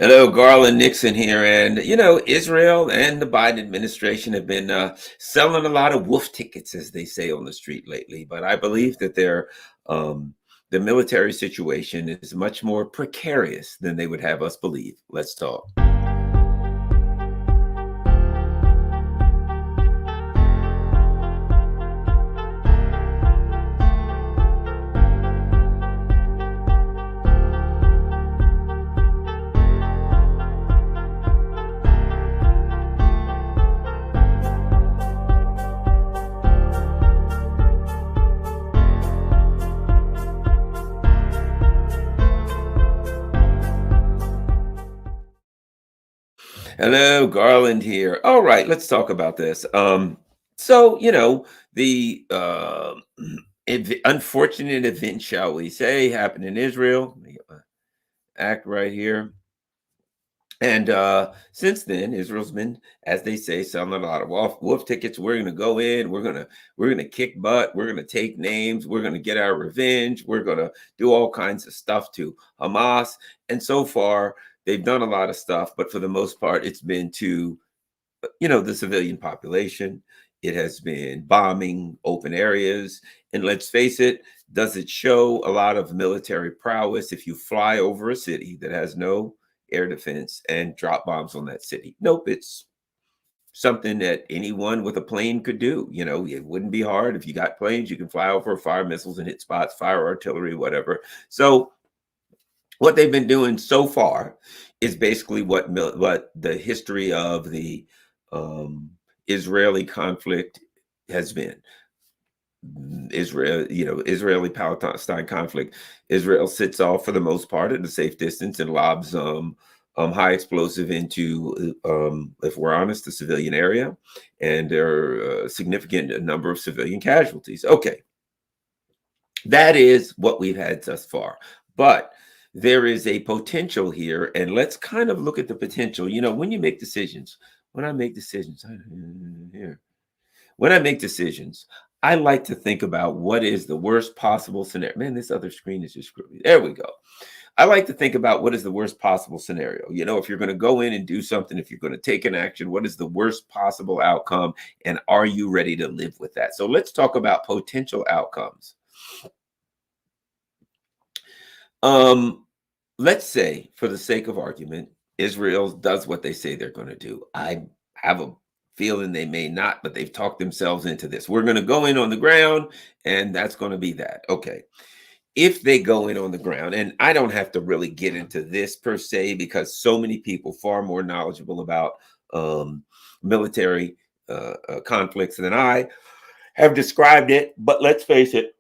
Hello, Garland Nixon here. And, Israel and the Biden administration have been selling a lot of wolf tickets, as they say on the street lately. But I believe that the military situation is much more precarious than they would have us believe. Let's talk. Hello, Garland here. All right, let's talk about this. The unfortunate event, shall we say, happened in Israel. Let me get my act right here. And since then, Israel's been, as they say, selling a lot of wolf tickets. We're going to go in. We're gonna kick butt. We're going to take names. We're going to get our revenge. We're going to do all kinds of stuff to Hamas. And so far, they've done a lot of stuff, but for the most part, it's been to the civilian population. It has been bombing open areas. And let's face it, does it show a lot of military prowess if you fly over a city that has no air defense and drop bombs on that city? Nope, it's something that anyone with a plane could do. It wouldn't be hard. If you got planes, you can fly over, fire missiles and hit spots, fire artillery, whatever. So what they've been doing so far is basically what the history of the Israeli conflict has been. Israeli-Palestine conflict. Israel sits off for the most part at a safe distance and lobs high explosive into, if we're honest, the civilian area, and there are a significant number of civilian casualties. Okay, that is what we've had thus far, but there is a potential here, and let's kind of look at the potential. When you make decisions, when I make decisions, I like to think about what is the worst possible scenario. Man, this other screen is just screwing me. There we go. I like to think about what is the worst possible scenario. If you're going to go in and do something, if you're going to take an action, what is the worst possible outcome, and are you ready to live with that? So let's talk about potential outcomes. Let's say, for the sake of argument, Israel does what they say they're going to do. I have a feeling they may not, but they've talked themselves into this. We're going to go in on the ground, and that's going to be that. Okay. If they go in on the ground, and I don't have to really get into this per se, because so many people far more knowledgeable about military conflicts than I have described it, but let's face it,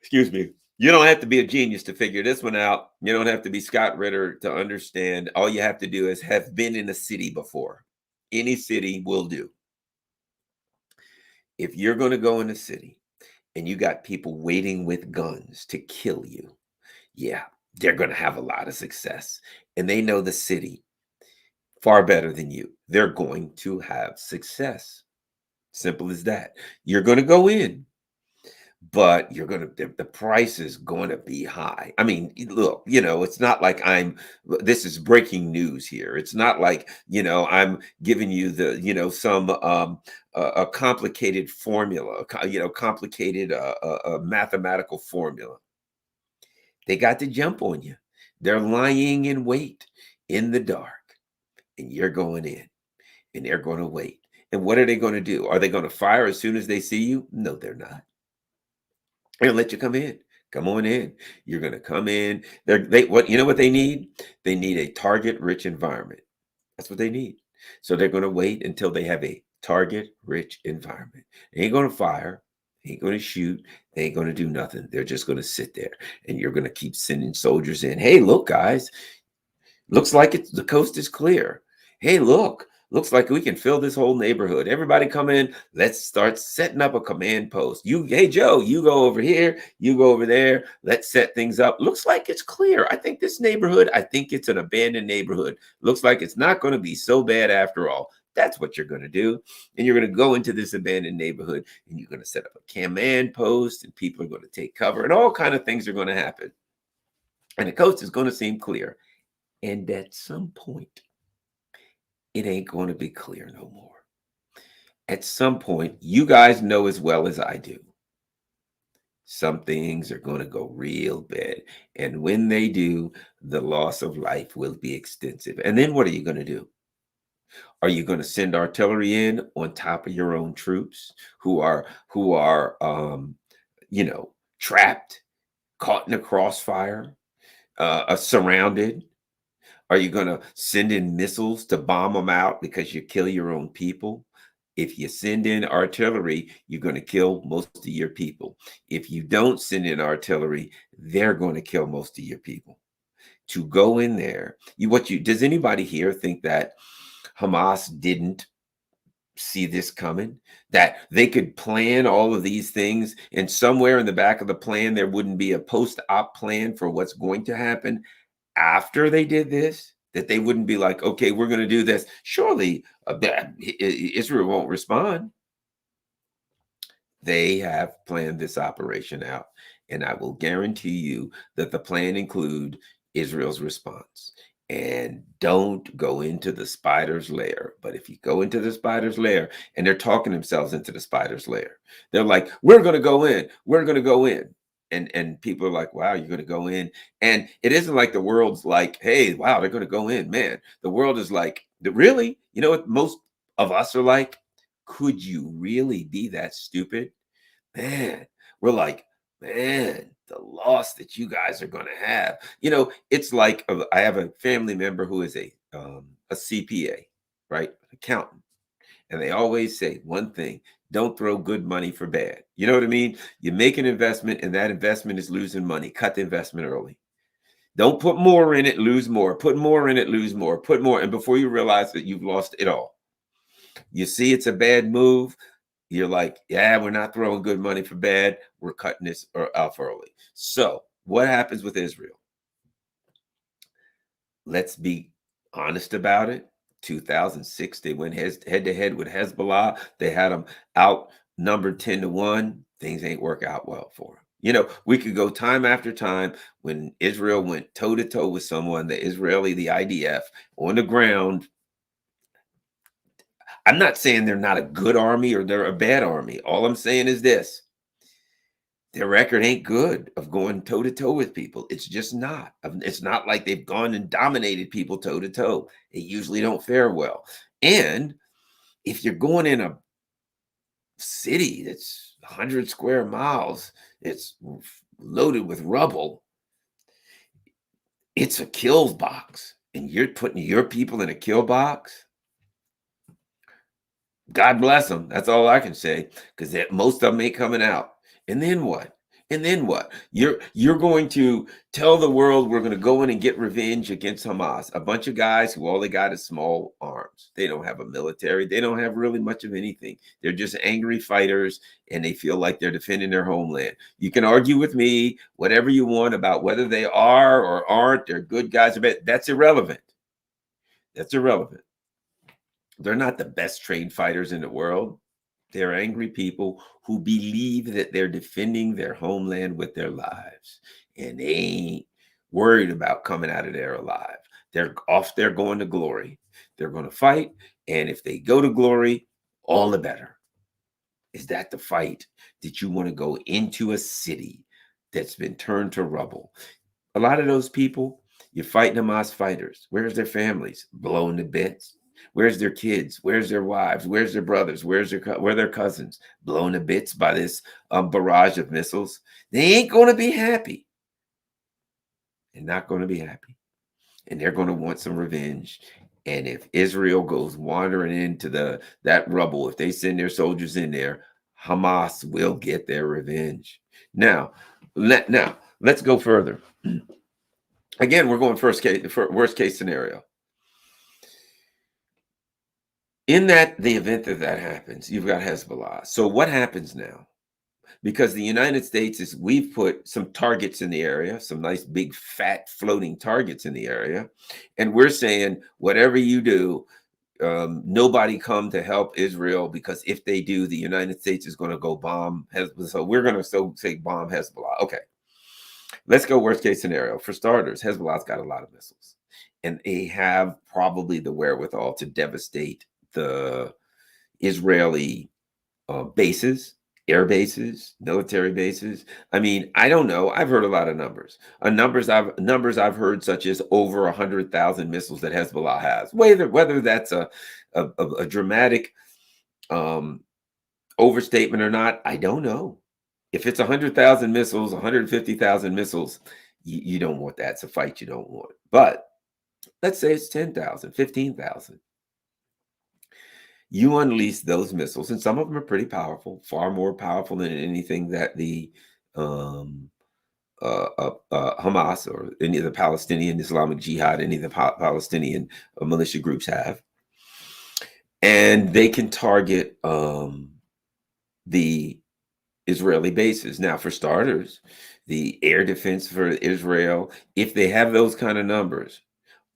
excuse me, you don't have to be a genius to figure this one out. You don't have to be Scott Ritter to understand. All you have to do is have been in a city before. Any city will do. If you're going to go in a city and you got people waiting with guns to kill you, yeah, they're going to have a lot of success. And they know the city far better than you. They're going to have success. Simple as that. You're going to go in, but the price is going to be high. I mean, look, it's not like this is breaking news here. It's not like, I'm giving you some a complicated formula, complicated mathematical formula. They got to jump on you. They're lying in wait in the dark, and you're going in, and they're going to wait. And what are they going to do? Are they going to fire as soon as they see you? No, they're not. They're going to let you come in. Come on in. You're going to come in. What they need? They need a target-rich environment. That's what they need. So they're going to wait until they have a target-rich environment. They ain't going to fire. They ain't going to shoot. They ain't going to do nothing. They're just going to sit there, and you're going to keep sending soldiers in. Hey, look, guys. Looks like the coast is clear. Hey, look. Looks like we can fill this whole neighborhood. Everybody come in. Let's start setting up a command post. Hey, Joe, you go over here. You go over there. Let's set things up. Looks like it's clear. I think this neighborhood, it's an abandoned neighborhood. Looks like it's not going to be so bad after all. That's what you're going to do. And you're going to go into this abandoned neighborhood, and you're going to set up a command post, and people are going to take cover, and all kind of things are going to happen. And the coast is going to seem clear. And at some point, it ain't going to be clear no more. At some point, you guys know as well as I do, some things are going to go real bad. And when they do, the loss of life will be extensive. And then what are you going to do? Are you going to send artillery in on top of your own troops who are you know, trapped, caught in a crossfire, surrounded? Are you going to send in missiles to bomb them out because you kill your own people? If you send in artillery, you're going to kill most of your people. If you don't send in artillery, they're going to kill most of your people. To go in there, does anybody here think that Hamas didn't see this coming? That they could plan all of these things, and somewhere in the back of the plan, there wouldn't be a post-op plan for what's going to happen after they did this? That they wouldn't be like, okay, we're going to do this. Surely Israel won't respond. They have planned this operation out, and I will guarantee you that the plan include Israel's response. And don't go into the spider's lair. But if you go into the spider's lair, and they're talking themselves into the spider's lair, they're like, we're going to go in. We're going to go in. And people are like, wow, you're going to go in. And it isn't like the world's like, hey, wow, they're going to go in. Man, the world is like, really? You know what most of us are like? Could you really be that stupid? Man, we're like, man, the loss that you guys are going to have. You know, it's like I have a family member who is a CPA, right? Accountant. And they always say one thing: don't throw good money for bad. You know what I mean? You make an investment and that investment is losing money. Cut the investment early. Don't put more in it, lose more. Put more in it, lose more. Put more. And before you realize that you've lost it all, you see it's a bad move. You're like, yeah, we're not throwing good money for bad. We're cutting this off early. So what happens with Israel? Let's be honest about it. 2006, they went head to head with Hezbollah. They had them outnumbered 10-1. Things ain't work out well for them. You know, we could go time after time when Israel went toe to toe with someone, the IDF, on the ground. I'm not saying they're not a good army or they're a bad army. All I'm saying is this: their record ain't good of going toe to toe with people. It's just not. It's not like they've gone and dominated people toe to toe. They usually don't fare well. And if you're going in a city that's 100 square miles, it's loaded with rubble, it's a kill box, and you're putting your people in a kill box. God bless them. That's all I can say, because most of them ain't coming out. And then what? And then what? You're going to tell the world we're going to go in and get revenge against Hamas, a bunch of guys who all they got is small arms. They don't have a military. They don't have really much of anything. They're just angry fighters, and they feel like they're defending their homeland. You can argue with me whatever you want about whether they are or aren't. They're good guys or bad. That's irrelevant. That's irrelevant. They're not the best trained fighters in the world. They're angry people who believe that they're defending their homeland with their lives. And they ain't worried about coming out of there alive. They're off there going to glory. They're going to fight. And if they go to glory, all the better. Is that the fight that you want to go into a city that's been turned to rubble? A lot of those people, you're fighting Hamas fighters. Where's their families? Blown to bits. Where's their kids? Where's their wives? Where's their brothers? Where are their cousins? Blown to bits by this barrage of missiles. They ain't going to be happy. They're not going to be happy. And they're going to want some revenge. And if Israel goes wandering into that rubble, if they send their soldiers in there, Hamas will get their revenge. Now, let's go further. Again, we're going worst case scenario. In the event that happens, you've got Hezbollah. So what happens now? Because the United States we've put some targets in the area, some nice big fat floating targets in the area, and we're saying whatever you do, nobody come to help Israel, because if they do, the United States is going to go bomb Hezbollah. So we're going to say bomb Hezbollah. Okay, let's go worst case scenario. For starters, Hezbollah's got a lot of missiles. and they have probably the wherewithal to devastate the Israeli bases, air bases, military bases. I mean, I don't know. I've heard a lot of numbers. Numbers I've heard, such as over 100,000 missiles that Hezbollah has. Whether that's a dramatic um, overstatement or not, I don't know. If it's 100,000 missiles, 150,000 missiles, you don't want that. It's a fight you don't want. But let's say it's 10,000, 15,000. You unleash those missiles, and some of them are pretty powerful, far more powerful than anything that the um, Hamas or any of the Palestinian Islamic Jihad, any of the Palestinian militia groups have. And they can target the Israeli bases. Now, for starters, the air defense for Israel, if they have those kind of numbers,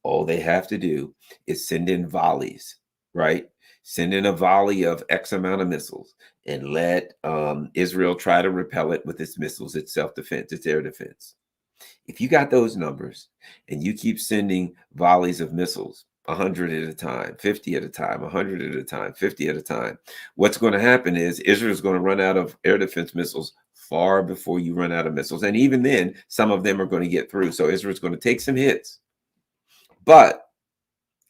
all they have to do is send in volleys, right? Send in a volley of X amount of missiles and let Israel try to repel it with its missiles, its self-defense, its air defense. If you got those numbers and you keep sending volleys of missiles, 100 at a time, 50 at a time, 100 at a time, 50 at a time, what's going to happen is Israel's going to run out of air defense missiles far before you run out of missiles. And even then, some of them are going to get through. So Israel's going to take some hits. But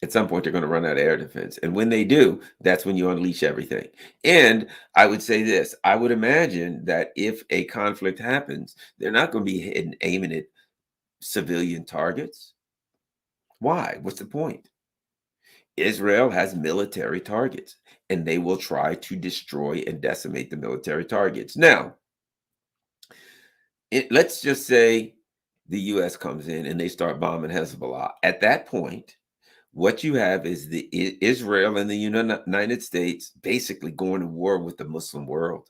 at some point, they're going to run out of air defense. And when they do, that's when you unleash everything. And I would say this, I would imagine that if a conflict happens, they're not going to be aiming at civilian targets. Why? What's the point? Israel has military targets, and they will try to destroy and decimate the military targets. Now, let's just say the U.S. comes in and they start bombing Hezbollah. At that point, what you have is the Israel and the United States basically going to war with the Muslim world.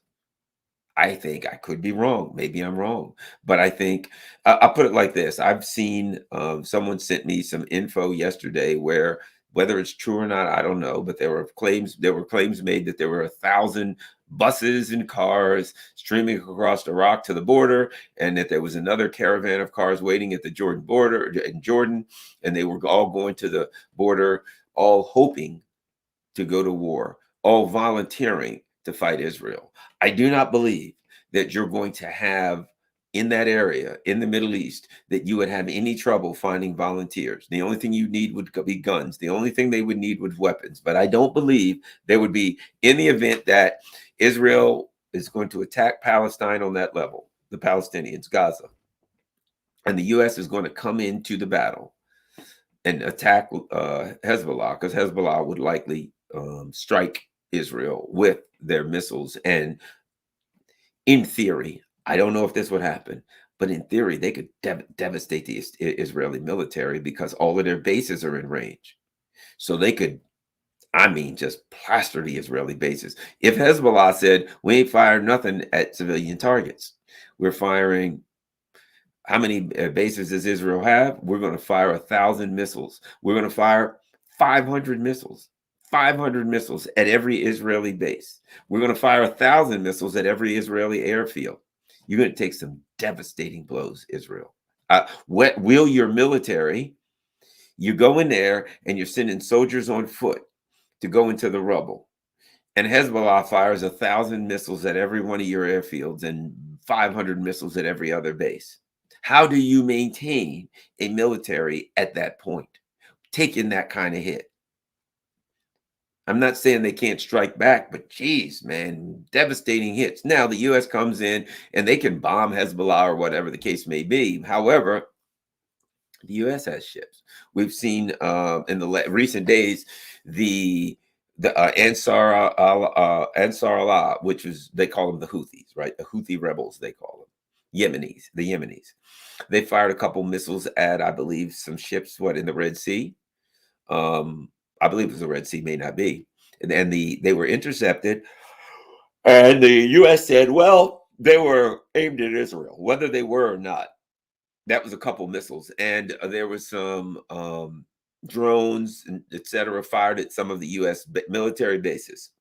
I think I could be wrong. Maybe I'm wrong, but I think I'll put it like this. I've seen someone sent me some info yesterday where, whether it's true or not, I don't know, but there were claims made that there were 1,000 buses and cars streaming across Iraq to the border, and that there was another caravan of cars waiting at the Jordan border in Jordan, and they were all going to the border, all hoping to go to war, all volunteering to fight Israel. I do not believe that you're going to have in that area, in the Middle East, that you would have any trouble finding volunteers. The only thing you need would be guns. The only thing they would need was weapons. But I don't believe there would be, in the event that Israel is going to attack Palestine on that level, the Palestinians, Gaza, and the U.S. is going to come into the battle and attack Hezbollah, because Hezbollah would likely strike Israel with their missiles. And in theory, I don't know if this would happen, but in theory, they could devastate the Israeli military because all of their bases are in range. So they could, I mean, just plaster the Israeli bases. If Hezbollah said, we ain't firing nothing at civilian targets, we're firing, how many bases does Israel have? We're going to fire 1,000 missiles. We're going to fire 500 missiles. 500 missiles at every Israeli base. We're going to fire 1,000 missiles at every Israeli airfield. You're going to take some devastating blows, Israel. Will your military, you go in there and you're sending soldiers on foot to go into the rubble. And Hezbollah fires 1,000 missiles at every one of your airfields and 500 missiles at every other base. How do you maintain a military at that point, taking that kind of hit? I'm not saying they can't strike back, but geez, man, devastating hits. Now the U.S. comes in and they can bomb Hezbollah or whatever the case may be. However, the U.S. has ships. We've seen in the recent days the Ansar Allah, which is, they call them the Houthis, right? The Houthi rebels, they call them. The Yemenis. They fired a couple missiles at, I believe, some ships, in the Red Sea. I believe it was the Red Sea, may not be. And they were intercepted. And the U.S. said, well, they were aimed at Israel, whether they were or not. That was a couple missiles. And there was some drones, and et cetera, fired at some of the U.S. military bases.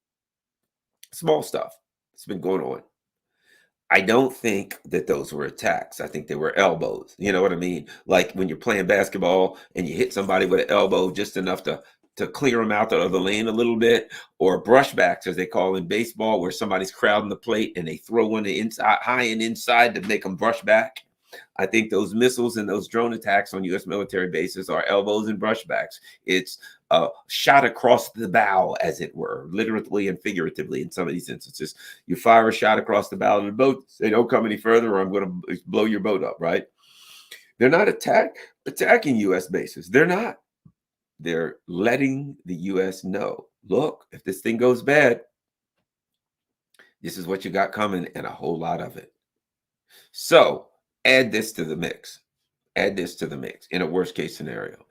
Small stuff. It's been going on. I don't think that those were attacks. I think they were elbows. You know what I mean? Like when you're playing basketball and you hit somebody with an elbow just enough to clear them out of the lane a little bit, or brushbacks as they call in baseball, where somebody's crowding the plate and they throw one inside, high and inside to make them brush back. I think those missiles and those drone attacks on U.S. military bases are elbows and brushbacks. It's a shot across the bow, as it were, literally and figuratively in some of these instances. You fire a shot across the bow of the boat, say, don't come any further or I'm going to blow your boat up, right? They're not attacking U.S. bases. They're not. They're letting the U.S. know, look, if this thing goes bad, this is what you got coming, and a whole lot of it. So add this to the mix. Add this to the mix in a worst case scenario.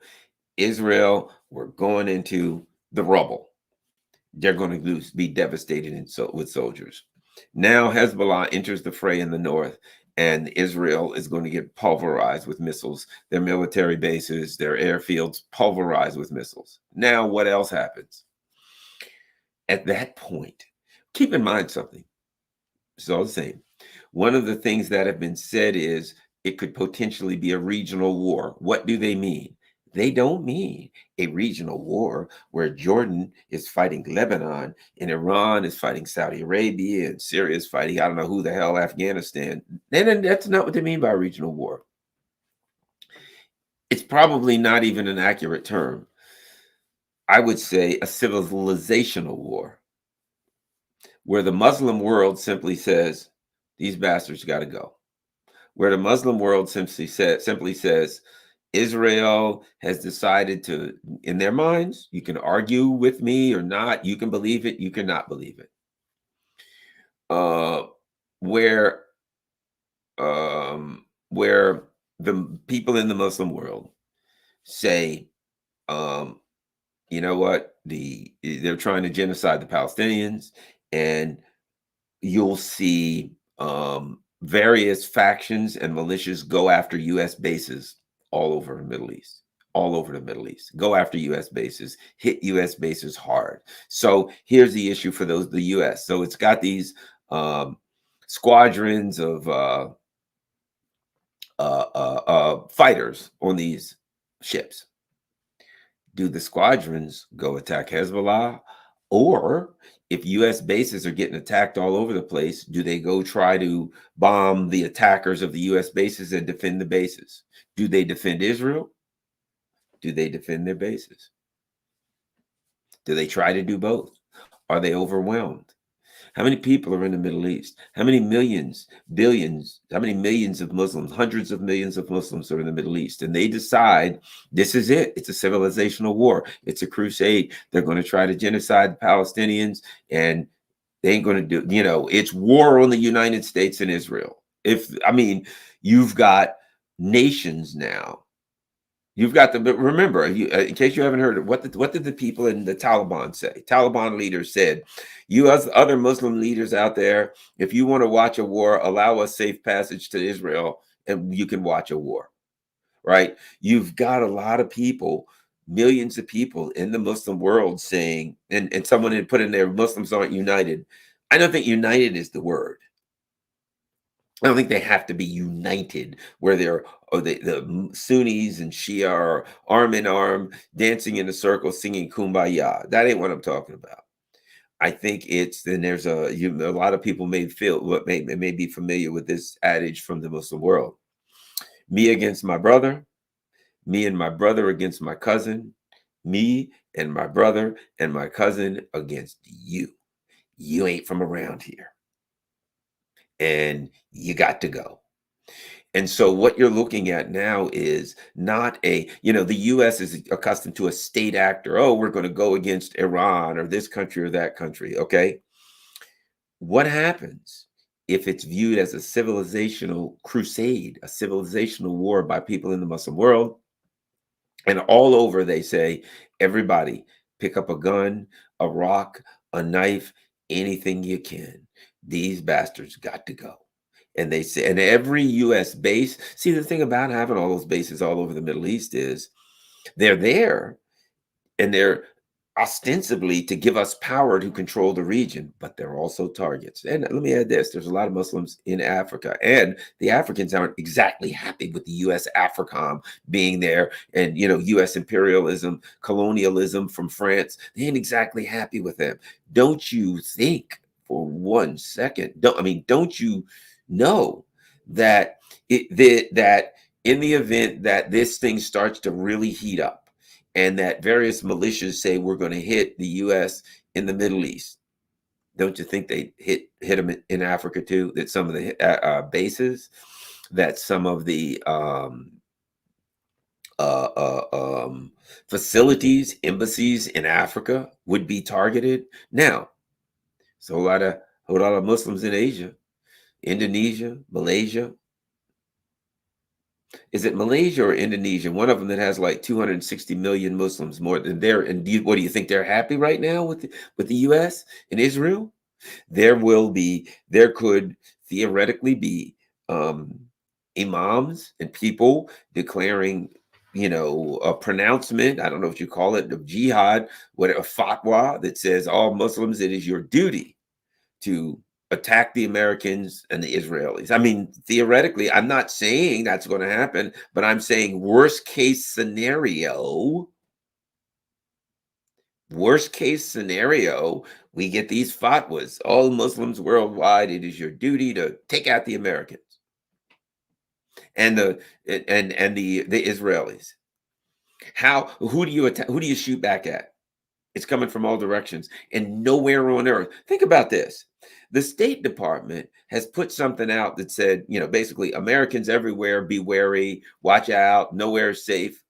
Israel, we're going into the rubble. They're going to be devastated with soldiers. Now Hezbollah enters the fray in the north, and Israel is going to get pulverized with missiles. Their military bases, their airfields pulverized with missiles. Now what else happens? At that point, keep in mind something. It's all the same. One of the things that have been said is it could potentially be a regional war. What do they mean? They don't mean a regional war where Jordan is fighting Lebanon and Iran is fighting Saudi Arabia and Syria is fighting, I don't know who the hell, Afghanistan. And that's not what they mean by a regional war. It's probably not even an accurate term. I would say a civilizational war, where the Muslim world simply says, these bastards got to go. Where the Muslim world simply says, Israel has decided to, in their minds, you can argue with me or not, you can believe it, you cannot believe it. Where the people in the Muslim world say, you know what, they're trying to genocide the Palestinians, and you'll see various factions and militias go after U.S. bases all over the Middle East, go after U.S. bases, hit U.S. bases hard. So here's the issue for the U.S. So it's got these squadrons of fighters on these ships. Do the squadrons go attack Hezbollah? Or if U.S. bases are getting attacked all over the place, do they go try to bomb the attackers of the U.S. bases and defend the bases? Do they defend Israel? Do they defend their bases? Do they try to do both? Are they overwhelmed? How many people are in the Middle East? How many millions, billions, how many millions of Muslims, hundreds of millions of Muslims are in the Middle East? And they decide this is it. It's a civilizational war. It's a crusade. They're going to try to genocide the Palestinians, and they ain't going to do, it's war on the United States and Israel. You've got nations now. But remember, in case you haven't heard it, what did the people in the Taliban say? Taliban leaders said, you as other Muslim leaders out there, if you want to watch a war, allow us safe passage to Israel and you can watch a war, right? You've got a lot of people, millions of people in the Muslim world saying, and someone had put in there, Muslims aren't united. I don't think united is the word. I don't think they have to be united where the Sunnis and Shia are arm in arm, dancing in a circle, singing Kumbaya. That ain't what I'm talking about. I think there's a lot of people may be familiar with this adage from the Muslim world. Me against my brother, me and my brother against my cousin, me and my brother and my cousin against you. You ain't from around here. And you got to go. And so what you're looking at now is not the U.S. is accustomed to a state actor. Oh, we're going to go against Iran or this country or that country. Okay. What happens if it's viewed as a civilizational crusade, a civilizational war by people in the Muslim world? And all over they say, everybody pick up a gun, a rock, a knife, anything you can. These bastards got to go. And they say, and every U.S. base, see, the thing about having all those bases all over the Middle East is they're there and they're ostensibly to give us power to control the region, but they're also targets. And let me add this, there's a lot of Muslims in Africa, and the Africans aren't exactly happy with the US AFRICOM being there, and US imperialism, colonialism from France. They ain't exactly happy with them. Don't you think for 1 second, don't you know that that in the event that this thing starts to really heat up, and that various militias say we're going to hit the U.S. in the Middle East, don't you think they hit them in Africa too? That some of the bases, that some of the uh, uh, um, facilities, embassies in Africa would be targeted. Now, so a lot of Muslims in Asia, Indonesia, Malaysia. Is it Malaysia or Indonesia? One of them that has like 260 million Muslims more than there. And what do you think? They're happy right now with the U.S. and Israel? There could theoretically be imams and people declaring, a pronouncement. I don't know what you call it, of jihad, what a fatwa that says all Muslims, it is your duty to attack the Americans and the Israelis. I mean, theoretically, I'm not saying that's going to happen, but I'm saying worst case scenario, we get these fatwas. All Muslims worldwide, it is your duty to take out the Americans and the Israelis. Who do you attack? Who do you shoot back at? It's coming from all directions and nowhere on earth. Think about this. The State Department has put something out that said, basically, Americans everywhere, be wary, watch out, nowhere is safe.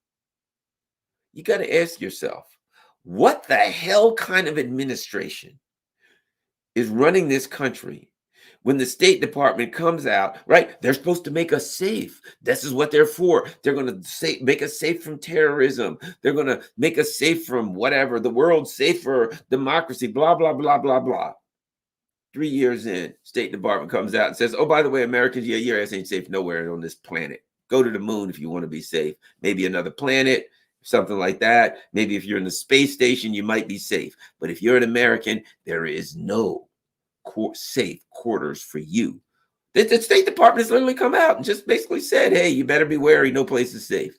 You got to ask yourself, what the hell kind of administration is running this country when the State Department comes out, right? They're supposed to make us safe. This is what they're for. They're going to make us safe from terrorism. They're going to make us safe from whatever, the world safer, democracy, blah, blah, blah, blah, blah. 3 years in, State Department comes out and says, oh, by the way, Americans, yeah, your ass ain't safe nowhere on this planet. Go to the moon if you want to be safe. Maybe another planet, something like that. Maybe if you're in the space station, you might be safe. But if you're an American, there is no safe quarters for you. The State Department has literally come out and just basically said, hey, you better be wary. No place is safe.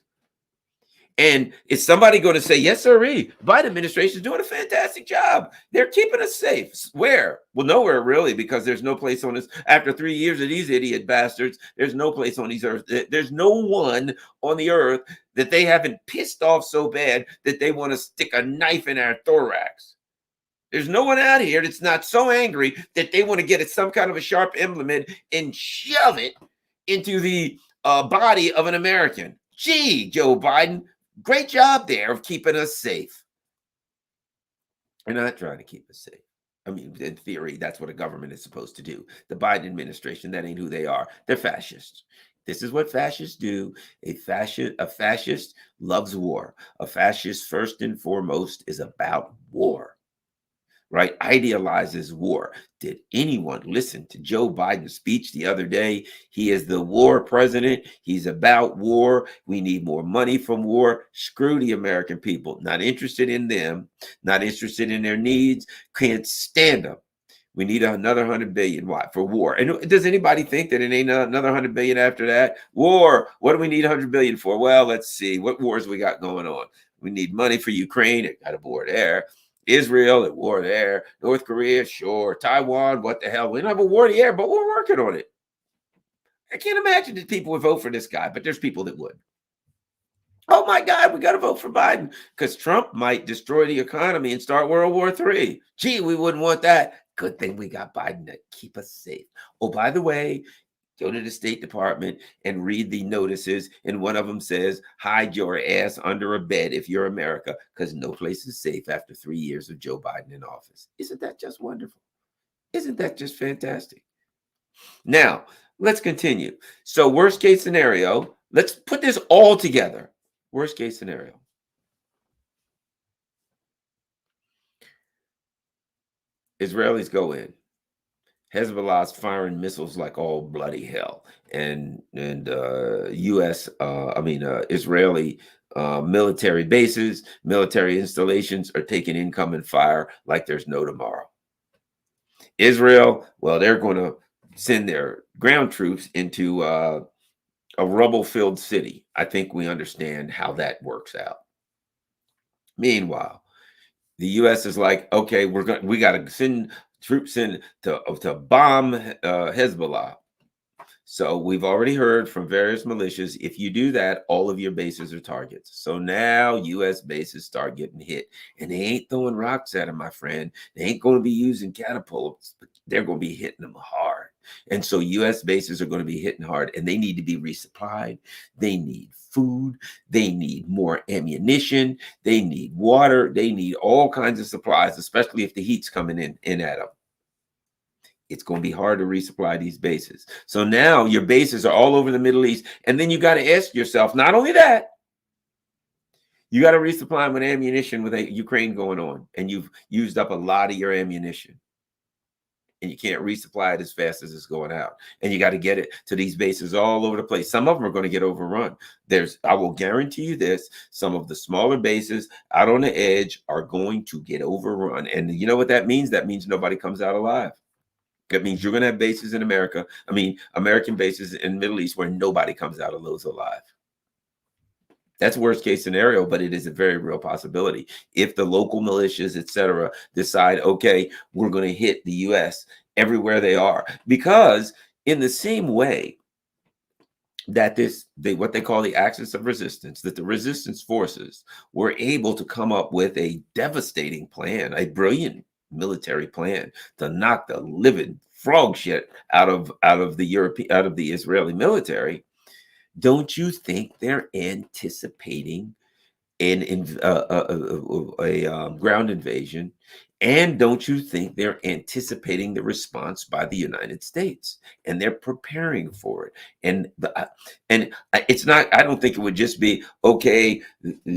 And is somebody going to say, yes, sir, Biden administration is doing a fantastic job. They're keeping us safe. Where? Well, nowhere really, because there's no place on this. After 3 years of these idiot bastards, there's no place on these earth. There's no one on the earth that they haven't pissed off so bad that they want to stick a knife in our thorax. There's no one out here that's not so angry that they want to get some kind of a sharp implement and shove it into the body of an American. Gee, Joe Biden, great job there of keeping us safe. They're not trying to keep us safe. I mean, in theory, that's what a government is supposed to do. The Biden administration, that ain't who they are. They're fascists. This is what fascists do. A fascist loves war. A fascist, first and foremost, is about war. Right? Idealizes war. Did anyone listen to Joe Biden's speech the other day? He is the war president. He's about war. We need more money from war. Screw the American people. Not interested in them. Not interested in their needs. Can't stand them. We need another 100 billion. Why? For war. And does anybody think that it ain't another 100 billion after that? War. What do we need 100 billion for? Well, let's see. What wars we got going on? We need money for Ukraine. It got a war there. Israel at war there. North Korea, sure. Taiwan, what the hell? We don't have a war there, but we're working on it. I can't imagine that people would vote for this guy, but there's people that would. Oh my God, we got to vote for Biden because Trump might destroy the economy and start World War III. Gee, we wouldn't want that. Good thing we got Biden to keep us safe. Oh, by the way, go to the State Department and read the notices. And one of them says, hide your ass under a bed if you're America, because no place is safe after 3 years of Joe Biden in office. Isn't that just wonderful? Isn't that just fantastic? Now, let's continue. So worst case scenario, let's put this all together. Worst case scenario. Israelis go in. Hezbollah's firing missiles like all bloody hell, and U.S. Israeli military bases, military installations are taking incoming fire like there's no tomorrow. Israel, well, they're going to send their ground troops into a rubble-filled city. I think we understand how that works out. Meanwhile, the U.S. is like, okay, we got to send troops in to bomb Hezbollah. So we've already heard from various militias, if you do that, all of your bases are targets. So now U.S. bases start getting hit. And they ain't throwing rocks at them, my friend. They ain't going to be using catapults, but they're going to be hitting them hard. And so U.S. bases are going to be hitting hard, and they need to be resupplied. They need food. They need more ammunition. They need water. They need all kinds of supplies, especially if the heat's coming in at them. It's going to be hard to resupply these bases. So now your bases are all over the Middle East. And then you got to ask yourself, not only that, you got to resupply them with ammunition with Ukraine going on. And you've used up a lot of your ammunition. And you can't resupply it as fast as it's going out. And you got to get it to these bases all over the place. Some of them are going to get overrun. I will guarantee you this, some of the smaller bases out on the edge are going to get overrun. And you know what that means? That means nobody comes out alive. That means you're going to have bases in America. American bases in the Middle East where nobody comes out of those alive. That's worst case scenario, but it is a very real possibility. If the local militias, etc., decide, okay, we're going to hit the U.S. everywhere they are. Because in the same way that what they call the axis of resistance, that the resistance forces were able to come up with a devastating plan, a brilliant military plan to knock the living frog shit out of the Israeli military. Don't you think they're anticipating a ground invasion? And don't you think they're anticipating the response by the United States? And they're preparing for it. And it's not, I don't think it would just be, okay,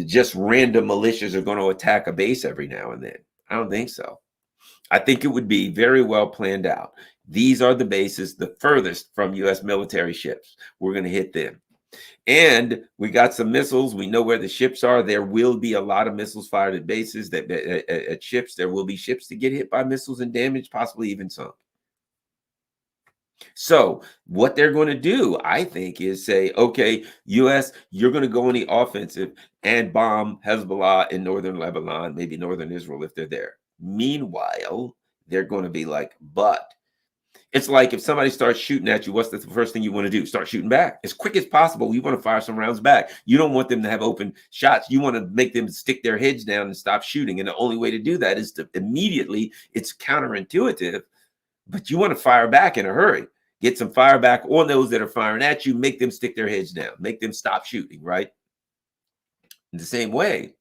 just random militias are going to attack a base every now and then. I don't think so. I think it would be very well planned out. These are the bases the furthest from U.S. military ships. We're going to hit them. And we got some missiles. We know where the ships are. There will be a lot of missiles fired at bases, at ships. There will be ships that get hit by missiles and damaged, possibly even sunk. So what they're going to do, I think, is say, okay, U.S., you're going to go on the offensive and bomb Hezbollah in northern Lebanon, maybe northern Israel if they're there. Meanwhile, they're going to be like, but it's like if somebody starts shooting at you, what's the first thing you want to do? Start shooting back as quick as possible. You want to fire some rounds back. You don't want them to have open shots. You want to make them stick their heads down and stop shooting. And the only way to do that is to immediately, it's counterintuitive, but you want to fire back in a hurry. Get some fire back on those that are firing at you. Make them stick their heads down. Make them stop shooting, right? In the same way,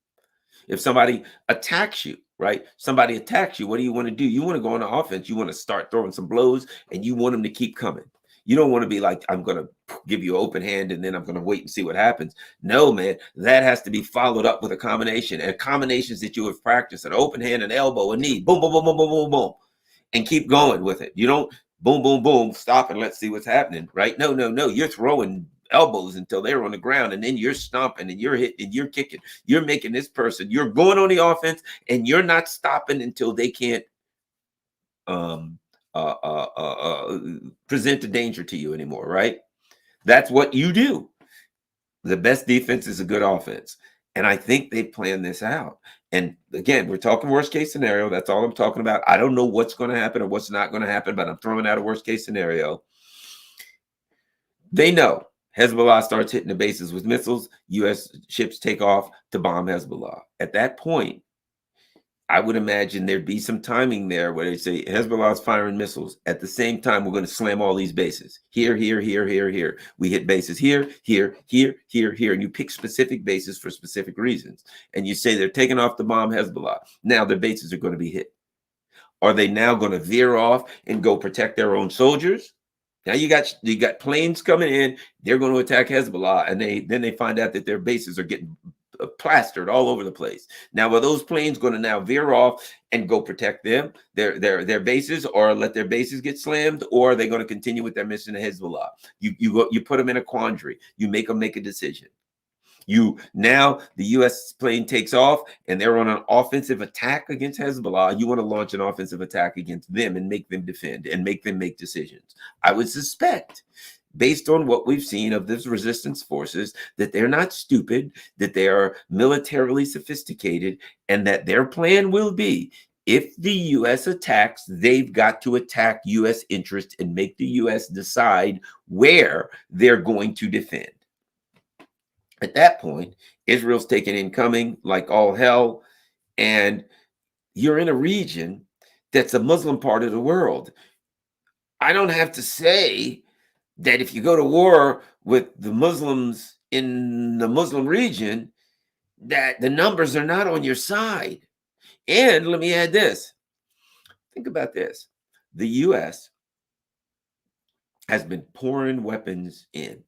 if somebody attacks you, right? Somebody attacks you. What do you want to do? You want to go on the offense. You want to start throwing some blows and you want them to keep coming. You don't want to be like, I'm going to give you an open hand and then I'm going to wait and see what happens. No, man, that has to be followed up with a combination, and combinations that you have practiced: an open hand, an elbow, a knee, boom, boom, boom, boom, boom, boom, boom, and keep going with it. You don't boom, boom, boom, stop and let's see what's happening, right? No. You're throwing elbows until they're on the ground, and then you're stomping and you're hitting and you're kicking. You're making this person, you're going on the offense and you're not stopping until they can't present a danger to you anymore, right? That's what you do. The best defense is a good offense. And I think they planned this out. And again, we're talking worst case scenario. That's all I'm talking about. I don't know what's going to happen or what's not going to happen, but I'm throwing out a worst case scenario. They know Hezbollah starts hitting the bases with missiles. U.S. ships take off to bomb Hezbollah. At that point, I would imagine there'd be some timing there where they say Hezbollah's firing missiles. At the same time, we're going to slam all these bases. Here. We hit bases here. And you pick specific bases for specific reasons. And you say they're taking off to bomb Hezbollah. Now their bases are going to be hit. Are they now going to veer off and go protect their own soldiers? Now you got planes coming in. They're going to attack Hezbollah, and then they find out that their bases are getting plastered all over the place. Now, are those planes going to now veer off and go protect them, their bases, or let their bases get slammed, or are they going to continue with their mission to Hezbollah? You put them in a quandary. You make them make a decision. Now the U.S. plane takes off and they're on an offensive attack against Hezbollah. You want to launch an offensive attack against them and make them defend and make them make decisions. I would suspect, based on what we've seen of these resistance forces, that they're not stupid, that they are militarily sophisticated, and that their plan will be, if the U.S. attacks, they've got to attack U.S. interests and make the U.S. decide where they're going to defend. At that point, Israel's taken incoming like all hell, and you're in a region that's a Muslim part of the world. I don't have to say that if you go to war with the Muslims in the Muslim region, that the numbers are not on your side. And let me add this. Think about this. The U.S. has been pouring weapons in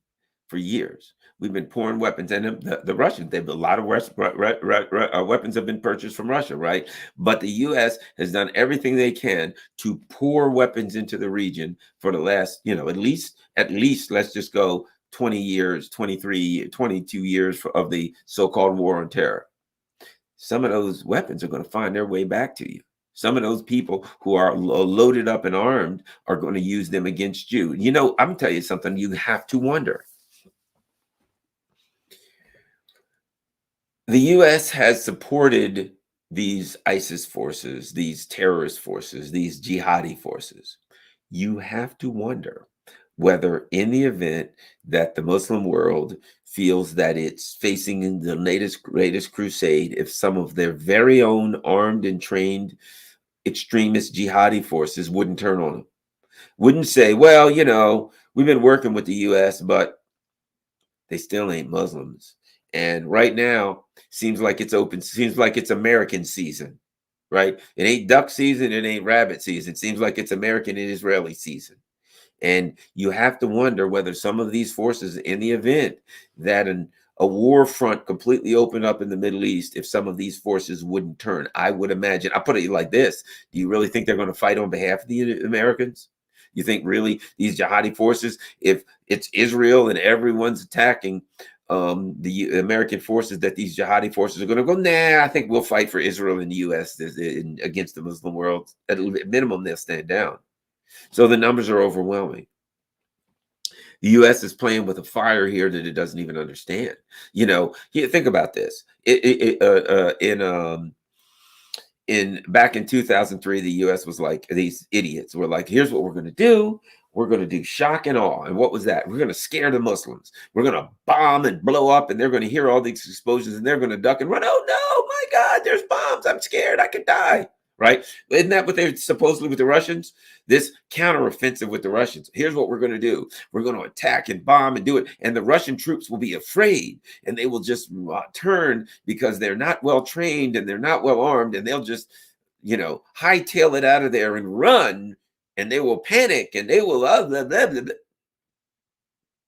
for years. We've been pouring weapons, and the Russians, a lot of weapons have been purchased from Russia, right? But the U.S. has done everything they can to pour weapons into the region for the last, at least let's just go 20 years, 23, 22 years of the so-called war on terror. Some of those weapons are going to find their way back to you. Some of those people who are loaded up and armed are going to use them against you. I'm going to tell you something you have to wonder. The U.S. has supported these ISIS forces, these terrorist forces, these jihadi forces. You have to wonder whether, in the event that the Muslim world feels that it's facing the greatest crusade, if some of their very own armed and trained extremist jihadi forces wouldn't turn on them, wouldn't say, well, we've been working with the U.S., but they still ain't Muslims. And right now, seems like it's American season, right? It ain't duck season, it ain't rabbit season. It seems like it's American and Israeli season. And you have to wonder whether some of these forces, in the event that a war front completely opened up in the Middle East, if some of these forces wouldn't turn. I would imagine, I'll put it like this. Do you really think they're going to fight on behalf of the Americans? You think really these jihadi forces, if it's Israel and everyone's attacking the American forces, that these jihadi forces are going to go, nah, I think we'll fight for Israel and the U.S. against the Muslim world. At minimum, they'll stand down. So the numbers are overwhelming. The U.S. is playing with a fire here that it doesn't even understand. Think about this. Back in 2003, the U.S. was like, these idiots were like, here's what we're going to do. We're going to do shock and awe. And what was that? We're going to scare the Muslims. We're going to bomb and blow up, and they're going to hear all these explosions, and they're going to duck and run. Oh, no, my God, there's bombs. I'm scared. I could die. Right? Isn't that what they're supposedly with the Russians? This counteroffensive with the Russians. Here's what we're going to do. We're going to attack and bomb and do it. And the Russian troops will be afraid, and they will just turn because they're not well trained and they're not well armed, and they'll just, hightail it out of there and run, and they will panic and they will blah, blah, blah, blah.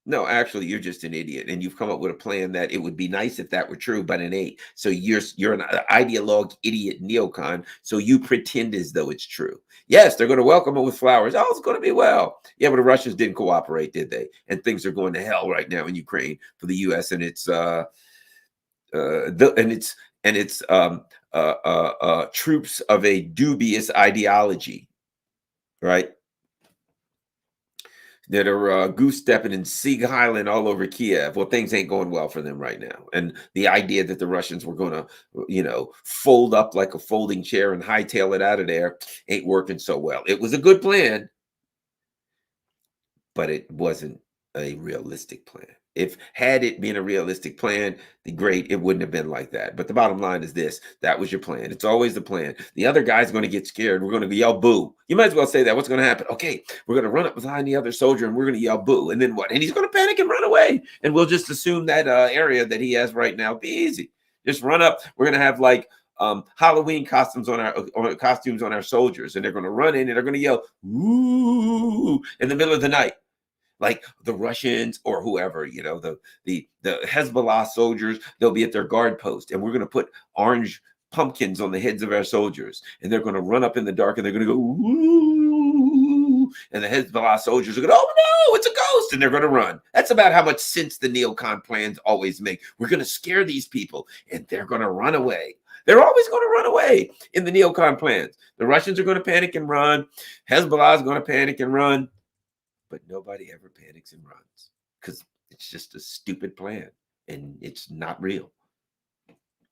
No, actually, you're just an idiot, and you've come up with a plan that it would be nice if that were true, but it ain't. So you're an ideologue, idiot, neocon. So you pretend as though it's true. Yes, they're going to welcome it with flowers. Oh, it's going to be well. Yeah, but the Russians didn't cooperate, did they? And things are going to hell right now in Ukraine for the U.S. and its troops of a dubious ideology, right? That are goose stepping and Sieg Heiling all over Kiev. Well, things ain't going well for them right now. And the idea that the Russians were going to, fold up like a folding chair and hightail it out of there ain't working so well. It was a good plan, but it wasn't a realistic plan. Had it been a realistic plan, great, it wouldn't have been like that. But the bottom line is this: that was your plan. It's always the plan. The other guy's going to get scared. We're going to yell boo. You might as well say that. What's going to happen? Okay, we're going to run up behind the other soldier and we're going to yell boo. And then what? And he's going to panic and run away. And we'll just assume that area that he has right now. Be easy. Just run up. We're going to have like Halloween costumes on our soldiers, and they're going to run in and they're going to yell "Ooh" in the middle of the night. like the Russians or whoever, the Hezbollah soldiers, they'll be at their guard post, and we're going to put orange pumpkins on the heads of our soldiers, and they're going to run up in the dark, and they're going to go, ooh, and the Hezbollah soldiers are going, oh no, it's a ghost, and they're going to run. That's about how much sense the neocon plans always make. We're going to scare these people, and they're going to run away. They're always going to run away in the neocon plans. The Russians are going to panic and run. Hezbollah is going to panic and run. But nobody ever panics and runs because it's just a stupid plan and it's not real.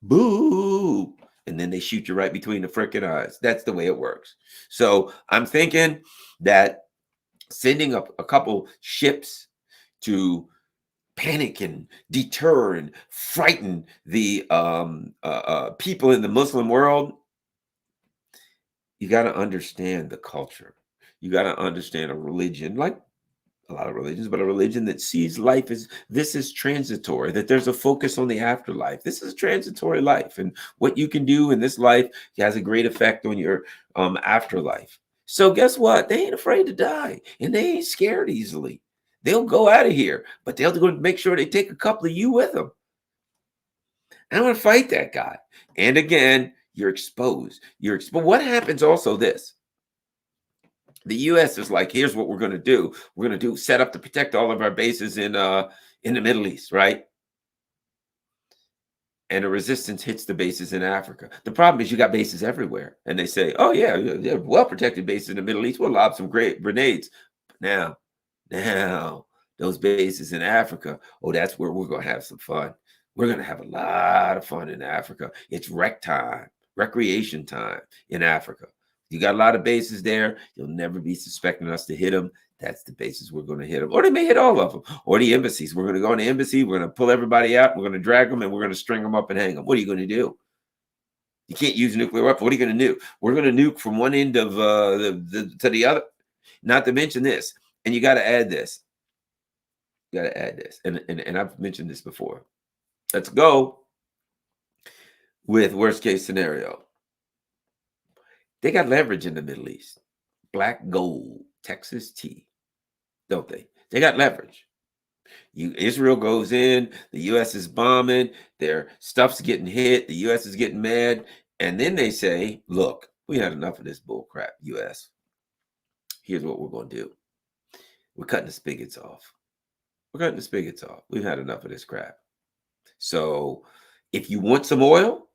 Boo! And then they shoot you right between the frickin' eyes. That's the way it works. So I'm thinking that sending up a couple ships to panic and deter and frighten the people in the Muslim world, you got to understand the culture. You got to understand a religion, like a lot of religions, but a religion that sees life as this is transitory, that there's a focus on the afterlife. This is a transitory life, and what you can do in this life has a great effect on your afterlife. So guess what? They ain't afraid to die, and they ain't scared easily. They'll go out of here, but they'll go make sure they take a couple of you with them. I'm going to fight that guy. And again, you're exposed. What happens also this? The U.S. is like, here's what we're going to do. We're going to set up to protect all of our bases in the Middle East, right? And the resistance hits the bases in Africa. The problem is you got bases everywhere. And they say, oh, yeah, well-protected bases in the Middle East. We'll lob some great grenades. But now, those bases in Africa, oh, that's where we're going to have some fun. We're going to have a lot of fun in Africa. It's recreation time in Africa. You got a lot of bases there. You'll never be suspecting us to hit them. That's the bases we're going to hit them. Or they may hit all of them. Or the embassies. We're going to go in the embassy. We're going to pull everybody out. We're going to drag them, and we're going to string them up and hang them. What are you going to do? You can't use nuclear weapons. What are you going to do? We're going to nuke from one end of to the other. Not to mention this. And you got to add this. You got to add this. And I've mentioned this before. Let's go with worst case scenario. They got leverage in the Middle East. Black gold, Texas tea, don't they? They got leverage. Israel goes in, the U.S. is bombing, their stuff's getting hit, the U.S. is getting mad, and then they say, look, we had enough of this bull crap, U.S. Here's what we're going to do. We're cutting the spigots off. We've had enough of this crap. So if you want some oil,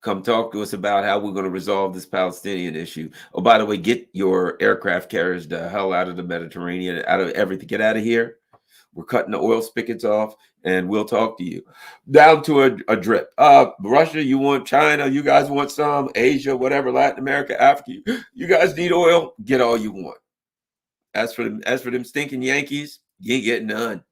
come talk to us about how we're going to resolve this Palestinian issue. Oh, by the way, get your aircraft carriers the hell out of the Mediterranean, out of everything. Get out of here. We're cutting the oil spigots off, and we'll talk to you. Down to a drip. Russia, you want China, you guys want some, Asia, whatever, Latin America, Africa. You guys need oil, get all you want. As for them stinking Yankees, you ain't getting none.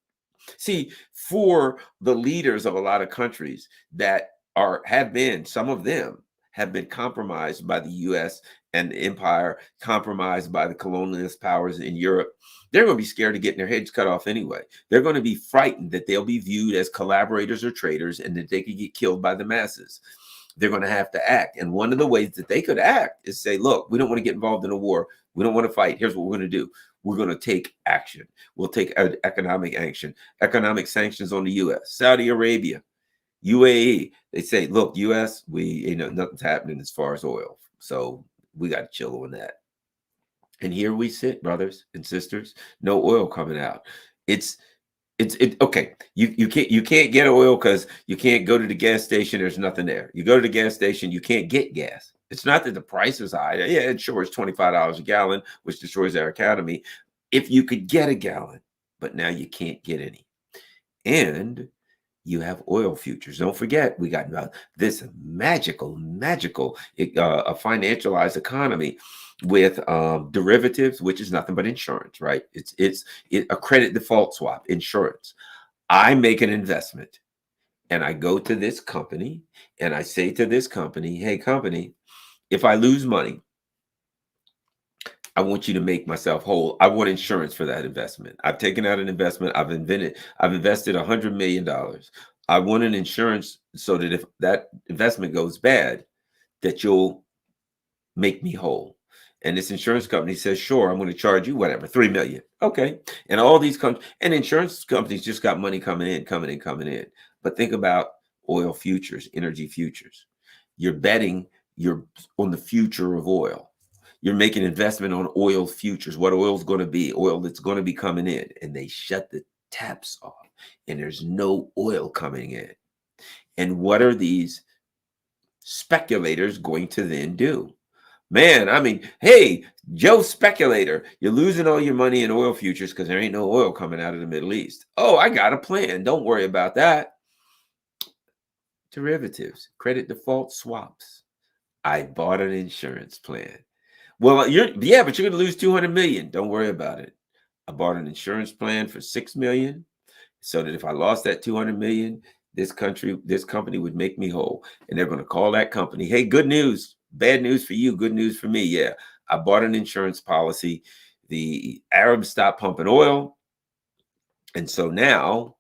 See, for the leaders of a lot of countries that some of them have been compromised by the U.S. and the empire, compromised by the colonialist powers in Europe, they're going to be scared of getting their heads cut off anyway. They're going to be frightened that they'll be viewed as collaborators or traitors and that they could get killed by the masses. They're going to have to act. And one of the ways that they could act is say, look, we don't want to get involved in a war. We don't want to fight. Here's what we're going to do. We're going to take action. We'll take economic action, economic sanctions on the U.S., Saudi Arabia, UAE. They say, look, U.S., nothing's happening as far as oil. So we got to chill on that. And here we sit, brothers and sisters, no oil coming out. It's okay. You can't get oil because you can't go to the gas station. There's nothing there. You go to the gas station, you can't get gas. It's not that the price is high. Yeah, sure, it's $25 a gallon, which destroys our economy. If you could get a gallon, but now you can't get any. And you have oil futures. Don't forget, we got this magical, a financialized economy with derivatives, which is nothing but insurance, right? It's a credit default swap, insurance. I make an investment and I go to this company and I say to this company, hey, company, if I lose money, I want you to make myself whole. I want insurance for that investment. I've taken out an investment. I've invested $100 million. I want an insurance so that if that investment goes bad, that you'll make me whole. And this insurance company says, sure, I'm going to charge you whatever, 3 million. Okay. And all these and insurance companies just got money coming in, coming in, coming in. But think about oil futures, energy futures. You're betting you're on the future of oil. You're making investment on oil futures, what oil's going to be, oil that's going to be coming in. And they shut the taps off and there's no oil coming in. And what are these speculators going to then do? Man, I mean, hey, Joe Speculator, you're losing all your money in oil futures because there ain't no oil coming out of the Middle East. Oh, I got a plan. Don't worry about that. Derivatives, credit default swaps. I bought an insurance plan. Well, but you're going to lose 200 million. Don't worry about it. I bought an insurance plan for 6 million so that if I lost that 200 million, this company would make me whole. And they're going to call that company, hey, good news, bad news for you, good news for me. Yeah, I bought an insurance policy. The Arabs stopped pumping oil. And so now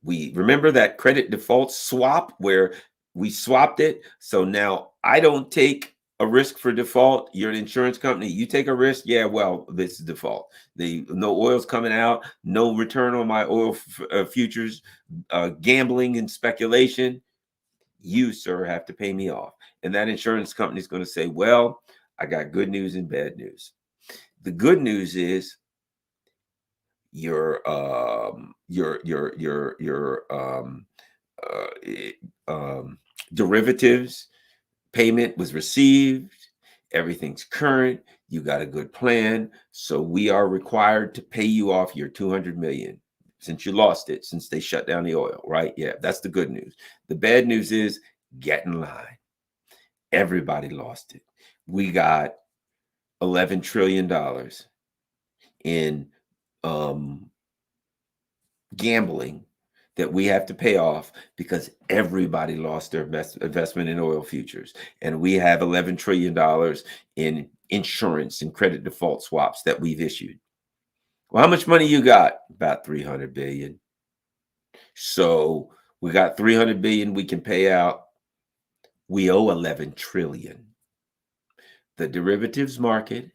we remember that credit default swap where we swapped it. So now I don't take a risk for default. You're an insurance company. You take a risk. Yeah, well, this is default. No oil's coming out. No return on my oil futures. Gambling and speculation. You, sir, have to pay me off. And that insurance company is going to say, well, I got good news and bad news. The good news is your derivatives payment was received, everything's current, you got a good plan, so we are required to pay you off your 200 million since you lost it, since they shut down the oil, right? Yeah, that's the good news. The bad news is get in line. Everybody lost it. We got $11 trillion in gambling that we have to pay off because everybody lost their investment in oil futures. And we have $11 trillion in insurance and credit default swaps that we've issued. Well, how much money you got? About 300 billion. So we got 300 billion we can pay out. We owe 11 trillion. The derivatives market.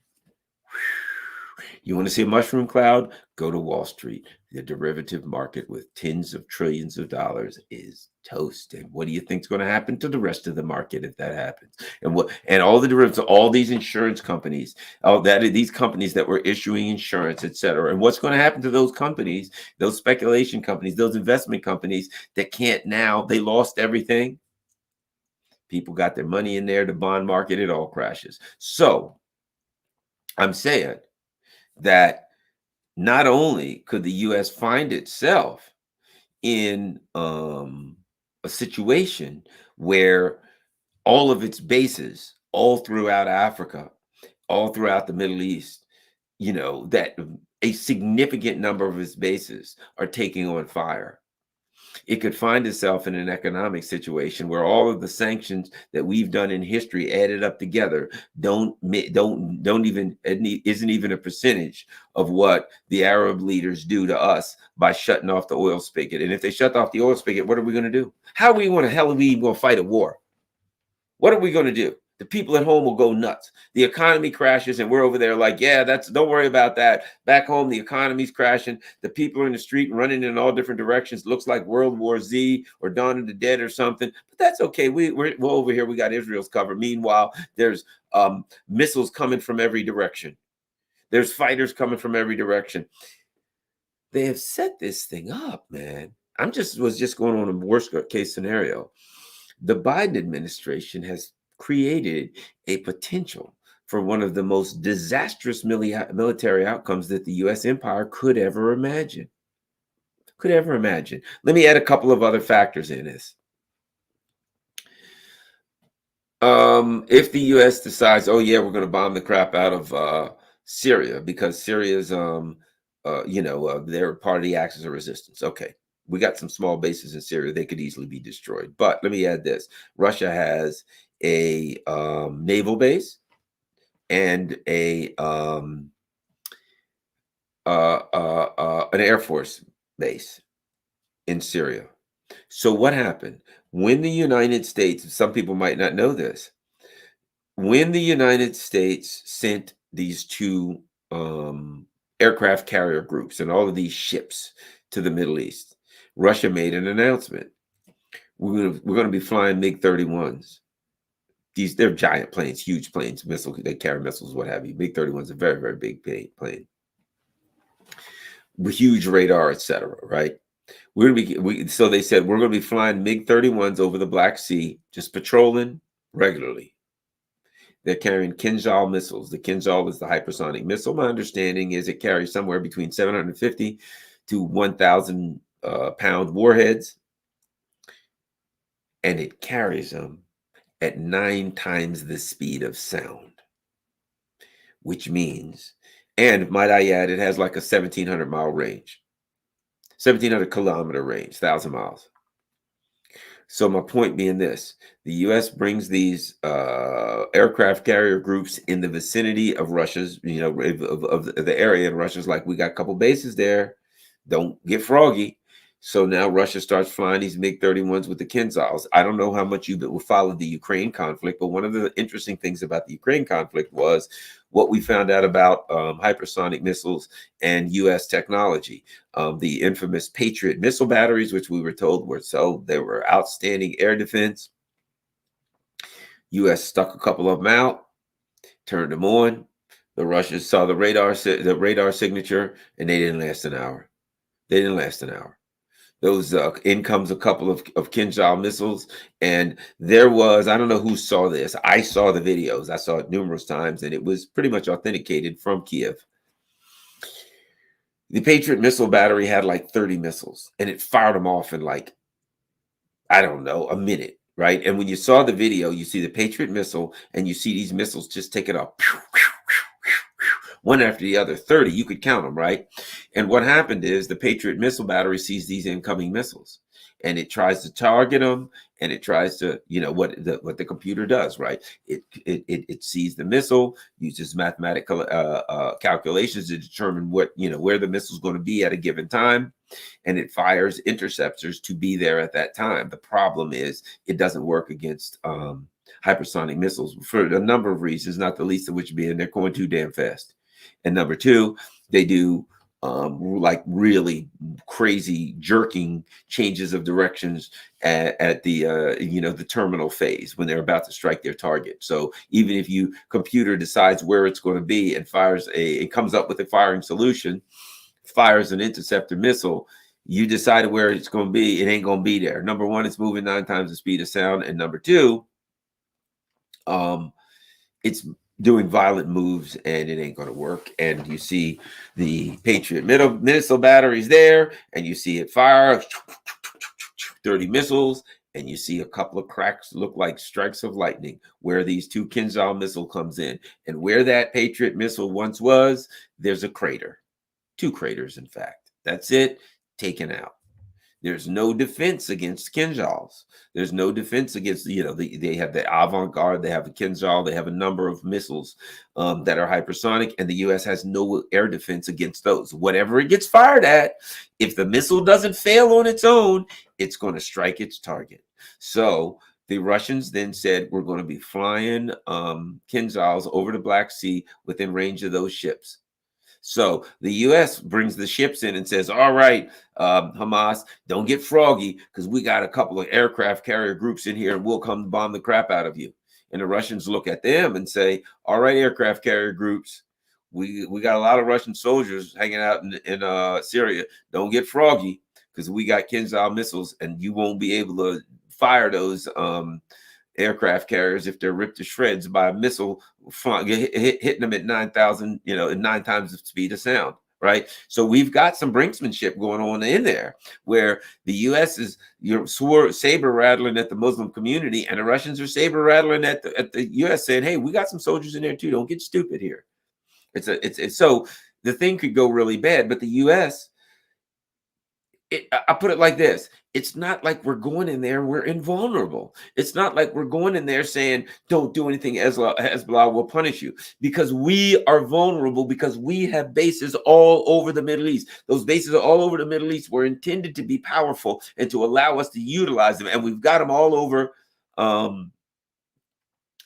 You want to see a mushroom cloud? Go to Wall Street. The derivative market with tens of trillions of dollars is toast. And what do you think is going to happen to the rest of the market if that happens? And all the derivatives, all these insurance companies, these companies that were issuing insurance, et cetera. And what's going to happen to those companies, those speculation companies, those investment companies that can't now, they lost everything. People got their money in there, the bond market, it all crashes. So I'm saying that not only could the U.S. find itself in a situation where all of its bases, all throughout Africa, all throughout the Middle East, that a significant number of its bases are taking on fire. It could find itself in an economic situation where all of the sanctions that we've done in history added up together isn't even a percentage of what the Arab leaders do to us by shutting off the oil spigot. And if they shut off the oil spigot, what are we going to do? How are we going to fight a war? What are we going to do? The people at home will go nuts. The economy crashes and we're over there like, yeah, don't worry about that. Back home, the economy's crashing. The people are in the street and running in all different directions. Looks like World War Z or Dawn of the Dead or something. But that's okay. We're over here. We got Israel's covered. Meanwhile, there's missiles coming from every direction. There's fighters coming from every direction. They have set this thing up, man. Was just going on a worst case scenario. The Biden administration has created a potential for one of the most disastrous military outcomes that the U.S. empire could ever imagine. Let me add a couple of other factors in this. If the U.S. decides, oh yeah, we're going to bomb the crap out of Syria because Syria's, they're part of the Axis of Resistance. Okay. We got some small bases in Syria. They could easily be destroyed. But let me add this. Russia has a naval base and an Air Force base in Syria. So what happened? When the United States, some people might not know this, when the United States sent these two aircraft carrier groups and all of these ships to the Middle East, Russia made an announcement. We're going to be flying MiG-31s. They're giant planes, huge planes, they carry missiles, what have you. MiG-31 is a very, very big plane with huge radar, etc. Right? So they said we're going to be flying MiG-31s over the Black Sea, just patrolling regularly. They're carrying Kinjal missiles. The Kinjal is the hypersonic missile. My understanding is it carries somewhere between 750 to 1,000 pound warheads, and it carries them at 9 times the speed of sound, which means, and might I add, it has like a 1,700 mile range, 1,700 kilometer range, 1,000 miles. So my point being this, the U.S. brings these aircraft carrier groups in the vicinity of Russia's, of the area, and Russia's like, we got a couple bases there. Don't get froggy. So now Russia starts flying these MiG-31s with the Kinzhals. I don't know how much you followed the Ukraine conflict, but one of the interesting things about the Ukraine conflict was what we found out about hypersonic missiles and U.S. technology. The infamous Patriot missile batteries, which we were told they were outstanding air defense. U.S. stuck a couple of them out, turned them on. The Russians saw the radar signature, and they didn't last an hour. They didn't last an hour. Those in comes a couple of Kinjal missiles, and there was, I don't know who saw this. I saw the videos. I saw it numerous times, and it was pretty much authenticated from Kiev. The Patriot missile battery had like 30 missiles, and it fired them off in like, I don't know, a minute, right? And when you saw the video, you see the Patriot missile, and you see these missiles just take it off, one after the other, 30, you could count them, right? And what happened is the Patriot missile battery sees these incoming missiles, and it tries to target them, and it tries to, what the computer does, right? It sees the missile, uses mathematical calculations to determine where the missile is going to be at a given time, and it fires interceptors to be there at that time. The problem is it doesn't work against hypersonic missiles for a number of reasons, not the least of which being they're going too damn fast. And number two, they do like really crazy jerking changes of directions at the the terminal phase when they're about to strike their target. So even if you computer decides where it's going to be and it comes up with a firing solution, fires an interceptor missile, you decided where it's going to be, it ain't going to be there. Number one, it's moving 9 times the speed of sound, and number two, it's doing violent moves, and it ain't going to work. And you see the Patriot missile batteries there, and you see it fire 30 missiles, and you see a couple of cracks look like strikes of lightning where these two Kinjal missile comes in. And where that Patriot missile once was, there's a crater. 2 craters, in fact. That's it, taken out. There's no defense against Kinjals. There's no defense against, they have the Avant-Garde, they have the Kinjal, they have a number of missiles that are hypersonic, and the U.S. has no air defense against those. Whatever it gets fired at, if the missile doesn't fail on its own, it's going to strike its target. So the Russians then said, we're going to be flying Kinjals over the Black Sea within range of those ships. So the U.S. brings the ships in and says, all right, Hamas, don't get froggy because we got a couple of aircraft carrier groups in here and we'll come bomb the crap out of you. And the Russians look at them and say, all right, aircraft carrier groups, we got a lot of Russian soldiers hanging out in Syria. Don't get froggy because we got Kinjal missiles and you won't be able to fire those aircraft carriers if they're ripped to shreds by a missile hitting them at 9,000, at 9 times the speed of sound, right? So we've got some brinksmanship going on in there where the U.S. is saber rattling at the Muslim community, and the Russians are saber rattling at the U.S. saying, hey, we got some soldiers in there too. Don't get stupid here. It's so the thing could go really bad, but the U.S. I put it like this. It's not like we're going in there and we're invulnerable. It's not like we're going in there saying, don't do anything, Hezbollah will punish you. Because we are vulnerable, because we have bases all over the Middle East. Those bases all over the Middle East were intended to be powerful and to allow us to utilize them. And we've got them all over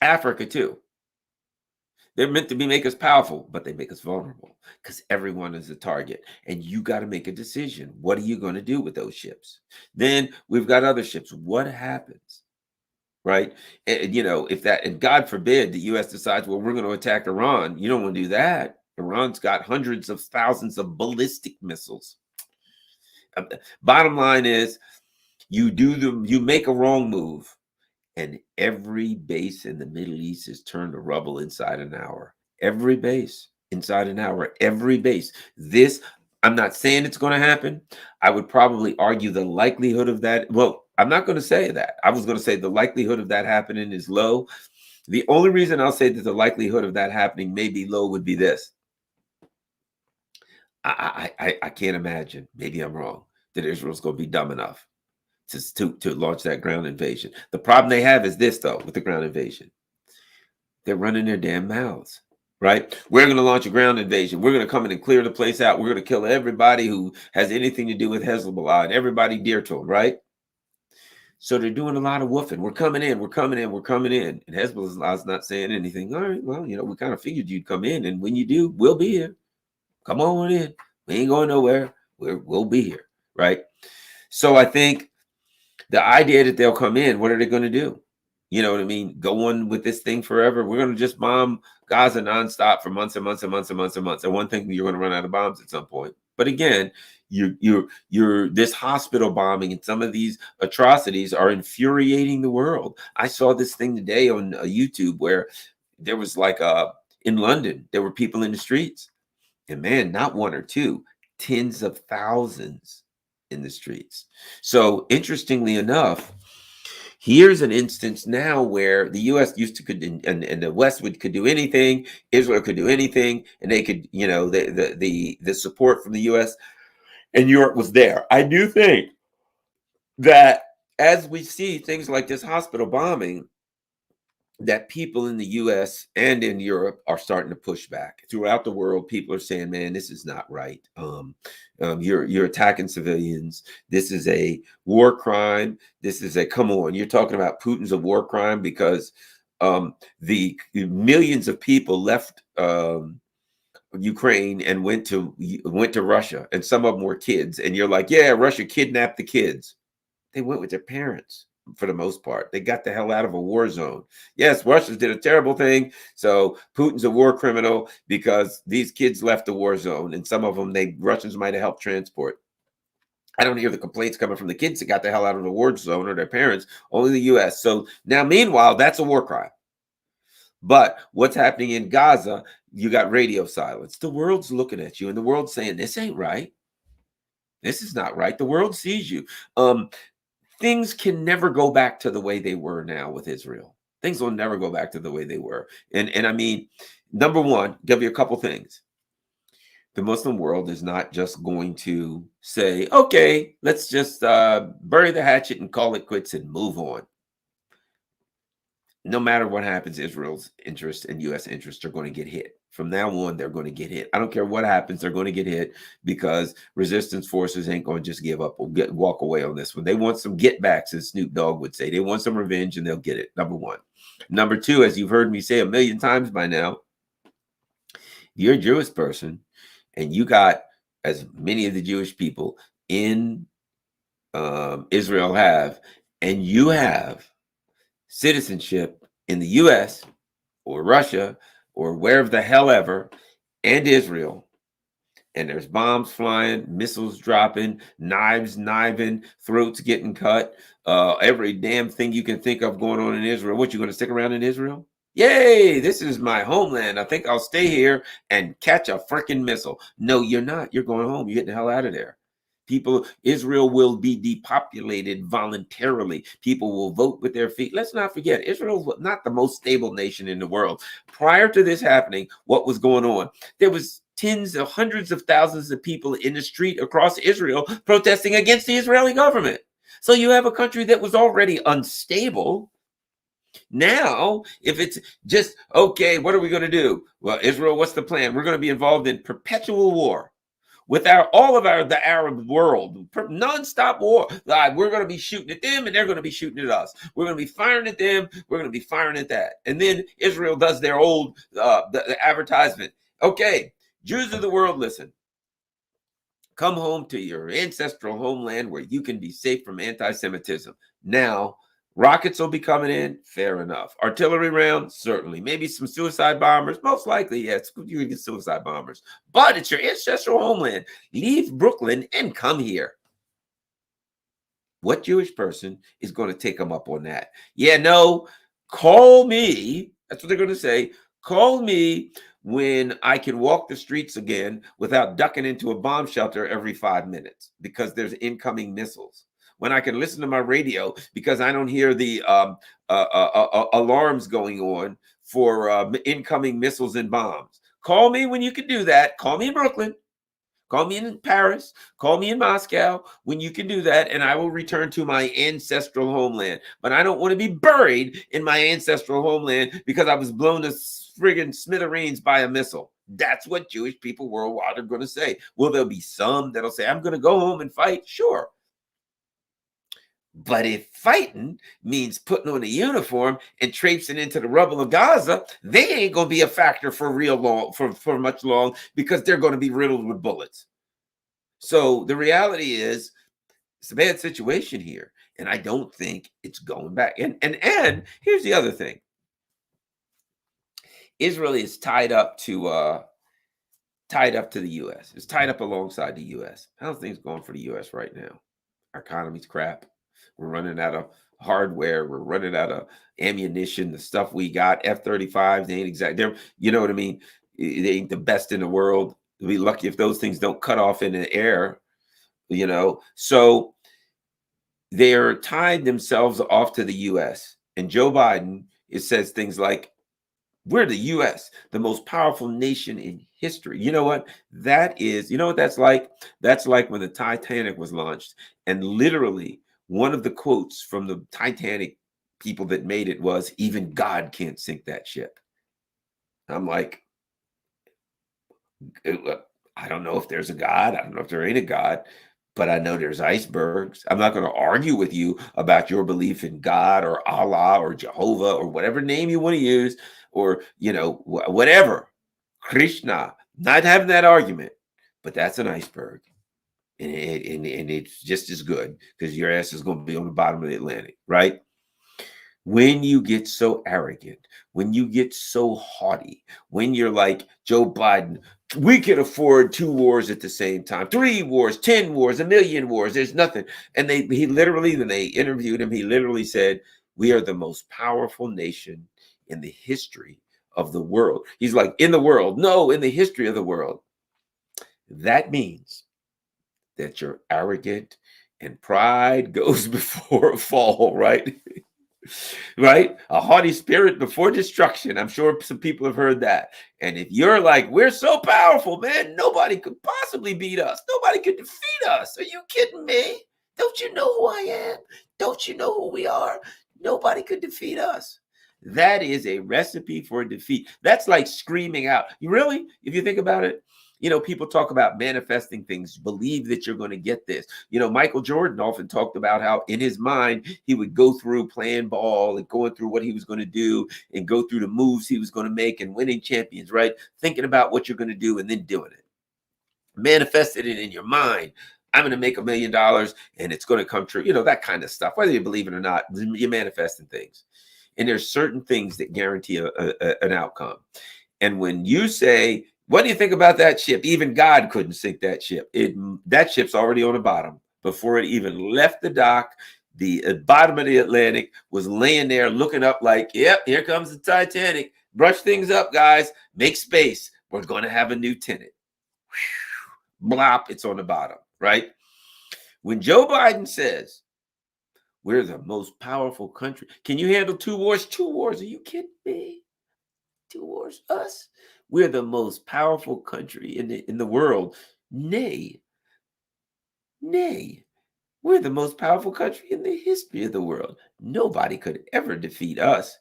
Africa too. They're meant to be make us powerful, but they make us vulnerable because everyone is a target. And you got to make a decision. What are you going to do with those ships? Then we've got other ships. What happens? Right? And, if that, and God forbid the US decides, well, we're going to attack Iran. You don't want to do that. Iran's got hundreds of thousands of ballistic missiles. Bottom line is, you make a wrong move, and every base in the Middle East is turned to rubble inside an hour. Every base inside an hour. Every base. This, I'm not saying it's going to happen. I would probably argue the likelihood of that. Well, I'm not going to say that. I was going to say the likelihood of that happening is low. The only reason I'll say that the likelihood of that happening may be low would be this. I can't imagine, maybe I'm wrong, that Israel's going to be dumb enough to launch that ground invasion. The problem they have is this, though, with the ground invasion. They're running their damn mouths, right? We're going to launch a ground invasion. We're going to come in and clear the place out. We're going to kill everybody who has anything to do with Hezbollah and everybody dear to them, right? So they're doing a lot of woofing. We're coming in, we're coming in, we're coming in. And Hezbollah's not saying anything. All right, well, we kind of figured you'd come in. And when you do, we'll be here. Come on in. We ain't going nowhere. We'll be here, right? So I think the idea that they'll come in, what are they going to do? You know what I mean? Go on with this thing forever. We're going to just bomb Gaza nonstop for months and months and months and months and months. And one thing, you're going to run out of bombs at some point. But again, you're this hospital bombing and some of these atrocities are infuriating the world. I saw this thing today on YouTube where there was in London, there were people in the streets. And man, not one or two, tens of thousands in the streets. So interestingly enough, here's an instance now where the U.S. used to could and the West could do anything, Israel could do anything, and they could, the support from the U.S. and Europe was there. I do think that as we see things like this hospital bombing, that people in the U.S. and in Europe are starting to push back. Throughout the world, people are saying, "Man, this is not right. You're attacking civilians. This is a war crime. This is come on. You're talking about Putin's a war crime because the millions of people left Ukraine and went to Russia, and some of them were kids. And you're like, yeah, Russia kidnapped the kids. They went with their parents." For the most part, they got the hell out of a war zone. Yes, Russians did a terrible thing. So Putin's a war criminal because these kids left the war zone, and some of them Russians might have helped transport. I don't hear the complaints coming from the kids that got the hell out of the war zone or their parents, only the U.S. So now, meanwhile, that's a war crime. But what's happening in Gaza, you got radio silence. The world's looking at you, and the world's saying, this ain't right. This is not right. The world sees you. Things can never go back to the way they were now with Israel. Things will never go back to the way they were. And I mean, number one, give you a couple things. The Muslim world is not just going to say, okay, let's just bury the hatchet and call it quits and move on. No matter what happens, Israel's interests and U.S. interests are going to get hit. From now on, they're going to get hit. I don't care what happens. They're going to get hit because resistance forces ain't going to just give up or walk away on this one. They want some get backs, as Snoop Dogg would say. They want some revenge, and they'll get it, number one. Number two, as you've heard me say a million times by now, you're a Jewish person, and you got, as many of the Jewish people in Israel have, and you have citizenship in the U.S. or Russia or wherever the hell ever, and Israel, and there's bombs flying, missiles dropping, knives kniving, throats getting cut, every damn thing you can think of going on in Israel. What, you going to stick around in Israel? Yay, this is my homeland. I think I'll stay here and catch a freaking missile. No, you're not. You're going home. You're getting the hell out of there. Israel will be depopulated voluntarily. People will vote with their feet. Let's not forget, Israel was not the most stable nation in the world. Prior to this happening, what was going on? There was tens of hundreds of thousands of people in the street across Israel protesting against the Israeli government. So you have a country that was already unstable. Now, if it's just, okay, what are we going to do? Well, Israel, what's the plan? We're going to be involved in perpetual war. with all of the Arab world, nonstop war. We're going to be shooting at them, and they're going to be shooting at us. We're going to be firing at them. We're going to be firing at that. And then Israel does their old the advertisement. Okay, Jews of the world, listen. Come home to your ancestral homeland where you can be safe from anti-Semitism. Now, rockets will be coming in. Fair enough. Artillery rounds, certainly. Maybe some suicide bombers. Most likely, yes, you can get suicide bombers. But it's your ancestral homeland. Leave Brooklyn and come here. What Jewish person is going to take them up on that? Yeah, no, call me. That's what they're going to say. Call me when I can walk the streets again without ducking into a bomb shelter every 5 minutes because there's incoming missiles. When I can listen to my radio because I don't hear the alarms going on for incoming missiles and bombs. Call me when you can do that. Call me in Brooklyn. Call me in Paris. Call me in Moscow when you can do that, and I will return to my ancestral homeland. But I don't want to be buried in my ancestral homeland because I was blown to friggin' smithereens by a missile. That's what Jewish people worldwide are going to say. Will there be some that'll say, I'm going to go home and fight? Sure. But if fighting means putting on a uniform and traipsing into the rubble of Gaza, they ain't going to be a factor for real long, for much long, because they're going to be riddled with bullets. So the reality is, it's a bad situation here, and I don't think it's going back. And here's the other thing: Israel is tied up to the U.S. It's tied up alongside the U.S. How's things going for the U.S. right now? Our economy's crap. We're running out of hardware. We're running out of ammunition. The stuff we got, F-35s, they ain't exactly, you know what I mean? They ain't the best in the world. We'll be lucky if those things don't cut off in the air, you know? So they're tied themselves off to the U.S. And Joe Biden, it says things like, we're the U.S., the most powerful nation in history. You know what? That is, you know what that's like? That's like when the Titanic was launched, and literally one of the quotes from the Titanic people that made it was, even God can't sink that ship. I'm like, I don't know if there's a God. I don't know if there ain't a God, but I know there's icebergs. I'm not going to argue with you about your belief in God or Allah or Jehovah or whatever name you want to use, or, you know, whatever, Krishna. Not having that argument, but that's an iceberg. And it's just as good because your ass is going to be on the bottom of the Atlantic, right? When you get so arrogant, when you get so haughty, when you're like Joe Biden, we can afford 2 wars at the same time, 3 wars, 10 wars, a million wars. There's nothing. And he literally, when they interviewed him, he literally said, we are the most powerful nation in the history of the world. He's like, in the world? No, in the history of the world. That means that you're arrogant and pride goes before a fall, right? Right? A haughty spirit before destruction. I'm sure some people have heard that. And if you're like, we're so powerful, man, nobody could possibly beat us. Nobody could defeat us. Are you kidding me? Don't you know who I am? Don't you know who we are? Nobody could defeat us. That is a recipe for defeat. That's like screaming out. You really, if you think about it, you know, people talk about manifesting things, believe that you're going to get this. You know, Michael Jordan often talked about how in his mind, he would go through playing ball and going through what he was going to do and go through the moves he was going to make and winning champions, right? Thinking about what you're going to do and then doing it. Manifested it in your mind. I'm going to make $1 million and it's going to come true. You know, that kind of stuff. Whether you believe it or not, you're manifesting things. And there's certain things that guarantee an outcome. And when you say, what do you think about that ship? Even God couldn't sink that ship. That ship's already on the bottom. Before it even left the dock, the bottom of the Atlantic was laying there looking up like, yep, here comes the Titanic. Brush things up, guys. Make space. We're going to have a new tenant. Blop, it's on the bottom, right? When Joe Biden says, we're the most powerful country. Can you handle 2 wars? 2 wars? Are you kidding me? 2 wars? Us? We're the most powerful country in the world. Nay, we're the most powerful country in the history of the world. Nobody could ever defeat us.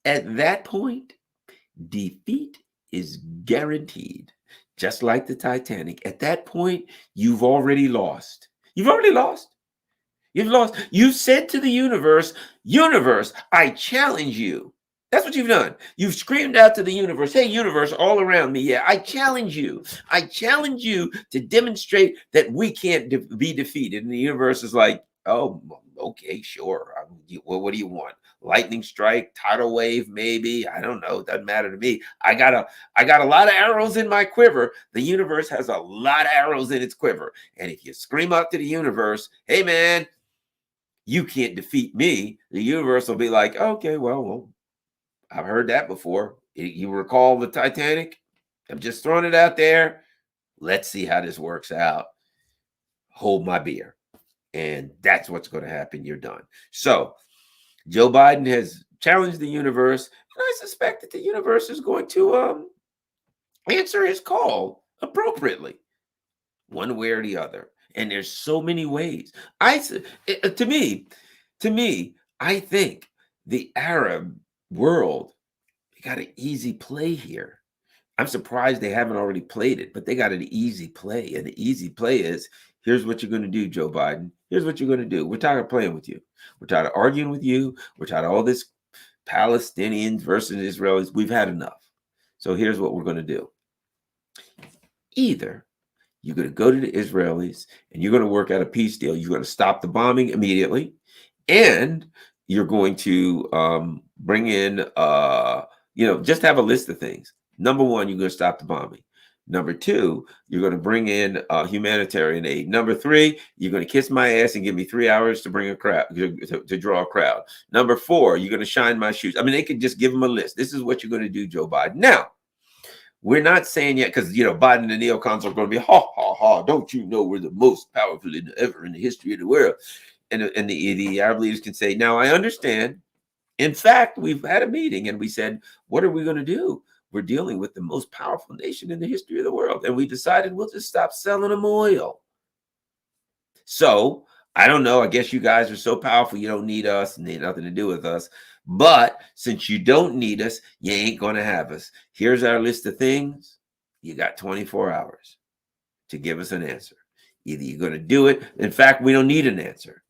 At that point, defeat is guaranteed. just like the Titanic. At that point, you've already lost. You've already lost. You've lost. You've said to the universe, universe, I challenge you. That's what you've done. You've screamed out to the universe, hey, universe, all around me. Yeah, I challenge you. I challenge you to demonstrate that we can't be defeated. And the universe is like, oh, okay, sure. What do you want? Lightning strike, tidal wave, maybe. I don't know. It doesn't matter to me. I got a lot of arrows in my quiver. The universe has a lot of arrows in its quiver. And if you scream out to the universe, hey, man, you can't defeat me, the universe will be like, okay, well, I've heard that before. You recall the Titanic? I'm just throwing it out there. Let's see how this works out. Hold my beer. And that's what's going to happen. You're done. So Joe Biden has challenged the universe, and I suspect that the universe is going to answer his call appropriately, one way or the other. And there's so many ways. To me, I think the Arab world got an easy play here. I'm surprised they haven't already played it, but they got an easy play. And the easy play is, here's what you're going to do, Joe Biden. Here's what you're going to do. We're tired of playing with you. We're tired of arguing with you. We're tired of all this Palestinians versus Israelis. We've had enough. So here's what we're going to do. Either you're going to go to the Israelis and you're going to work out a peace deal. You're going to stop the bombing immediately. And you're going to bring in, just have a list of things. Number one, you're going to stop the bombing. Number two, you're going to bring in humanitarian aid. Number three, you're going to kiss my ass and give me 3 hours to bring a crowd, to draw a crowd. Number four, you're going to shine my shoes. I mean, they could just give them a list. This is what you're going to do, Joe Biden. Now, we're not saying yet, because Biden and the neocons are going to be ha ha. Don't you know we're the most powerful ever in the history of the world? And the Arab leaders can say, now I understand. In fact, we've had a meeting and we said, what are we going to do? We're dealing with the most powerful nation in the history of the world, and we decided we'll just stop selling them oil. So I don't know. I guess you guys are so powerful you don't need us and they have nothing to do with us. But since you don't need us, you ain't going to have us. Here's our list of things. You got 24 hours to give us an answer. Either you're going to do it. In fact, we don't need an answer.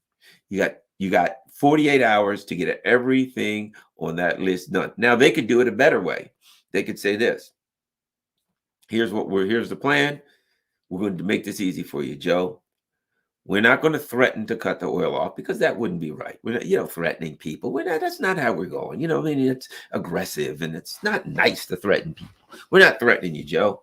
You got 48 hours to get everything on that list done. Now they could do it a better way. They could say this. Here's the plan. We're going to make this easy for you, Joe. We're not going to threaten to cut the oil off, because that wouldn't be right. We're not, threatening people. That's not how we're going. It's aggressive and it's not nice to threaten people. We're not threatening you, Joe.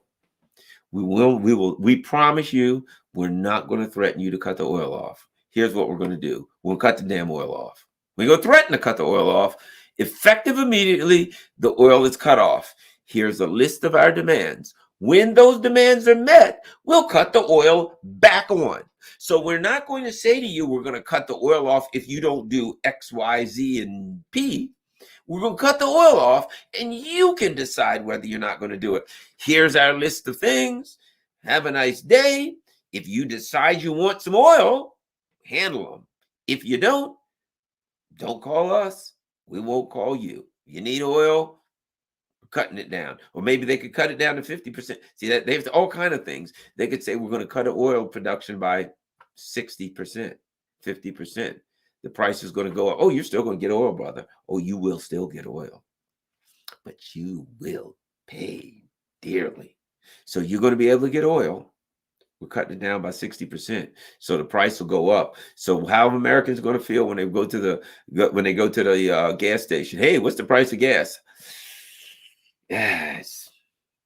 We promise you, we're not going to threaten you to cut the oil off. Here's what we're going to do. We'll cut the damn oil off. We're going to threaten to cut the oil off. Effective immediately, the oil is cut off. Here's a list of our demands. When those demands are met, we'll cut the oil back on. So we're not going to say to you, we're going to cut the oil off if you don't do X, Y, Z, and P. We're going to cut the oil off, and you can decide whether you're not going to do it. Here's our list of things. Have a nice day. If you decide you want some oil, handle them. If you don't call us. We won't call you. You need oil, we're cutting it down. Or maybe they could cut it down to 50%. See, that they have all kind of things. They could say we're going to cut oil production by 60%, 50%. The price is going to go up. Oh, you're still going to get oil, brother. Oh, you will still get oil. But you will pay dearly. So you're going to be able to get oil. We're cutting it down by 60%. So the price will go up. So how are Americans going to feel when they go to the gas station? Hey, what's the price of gas? Yeah, it's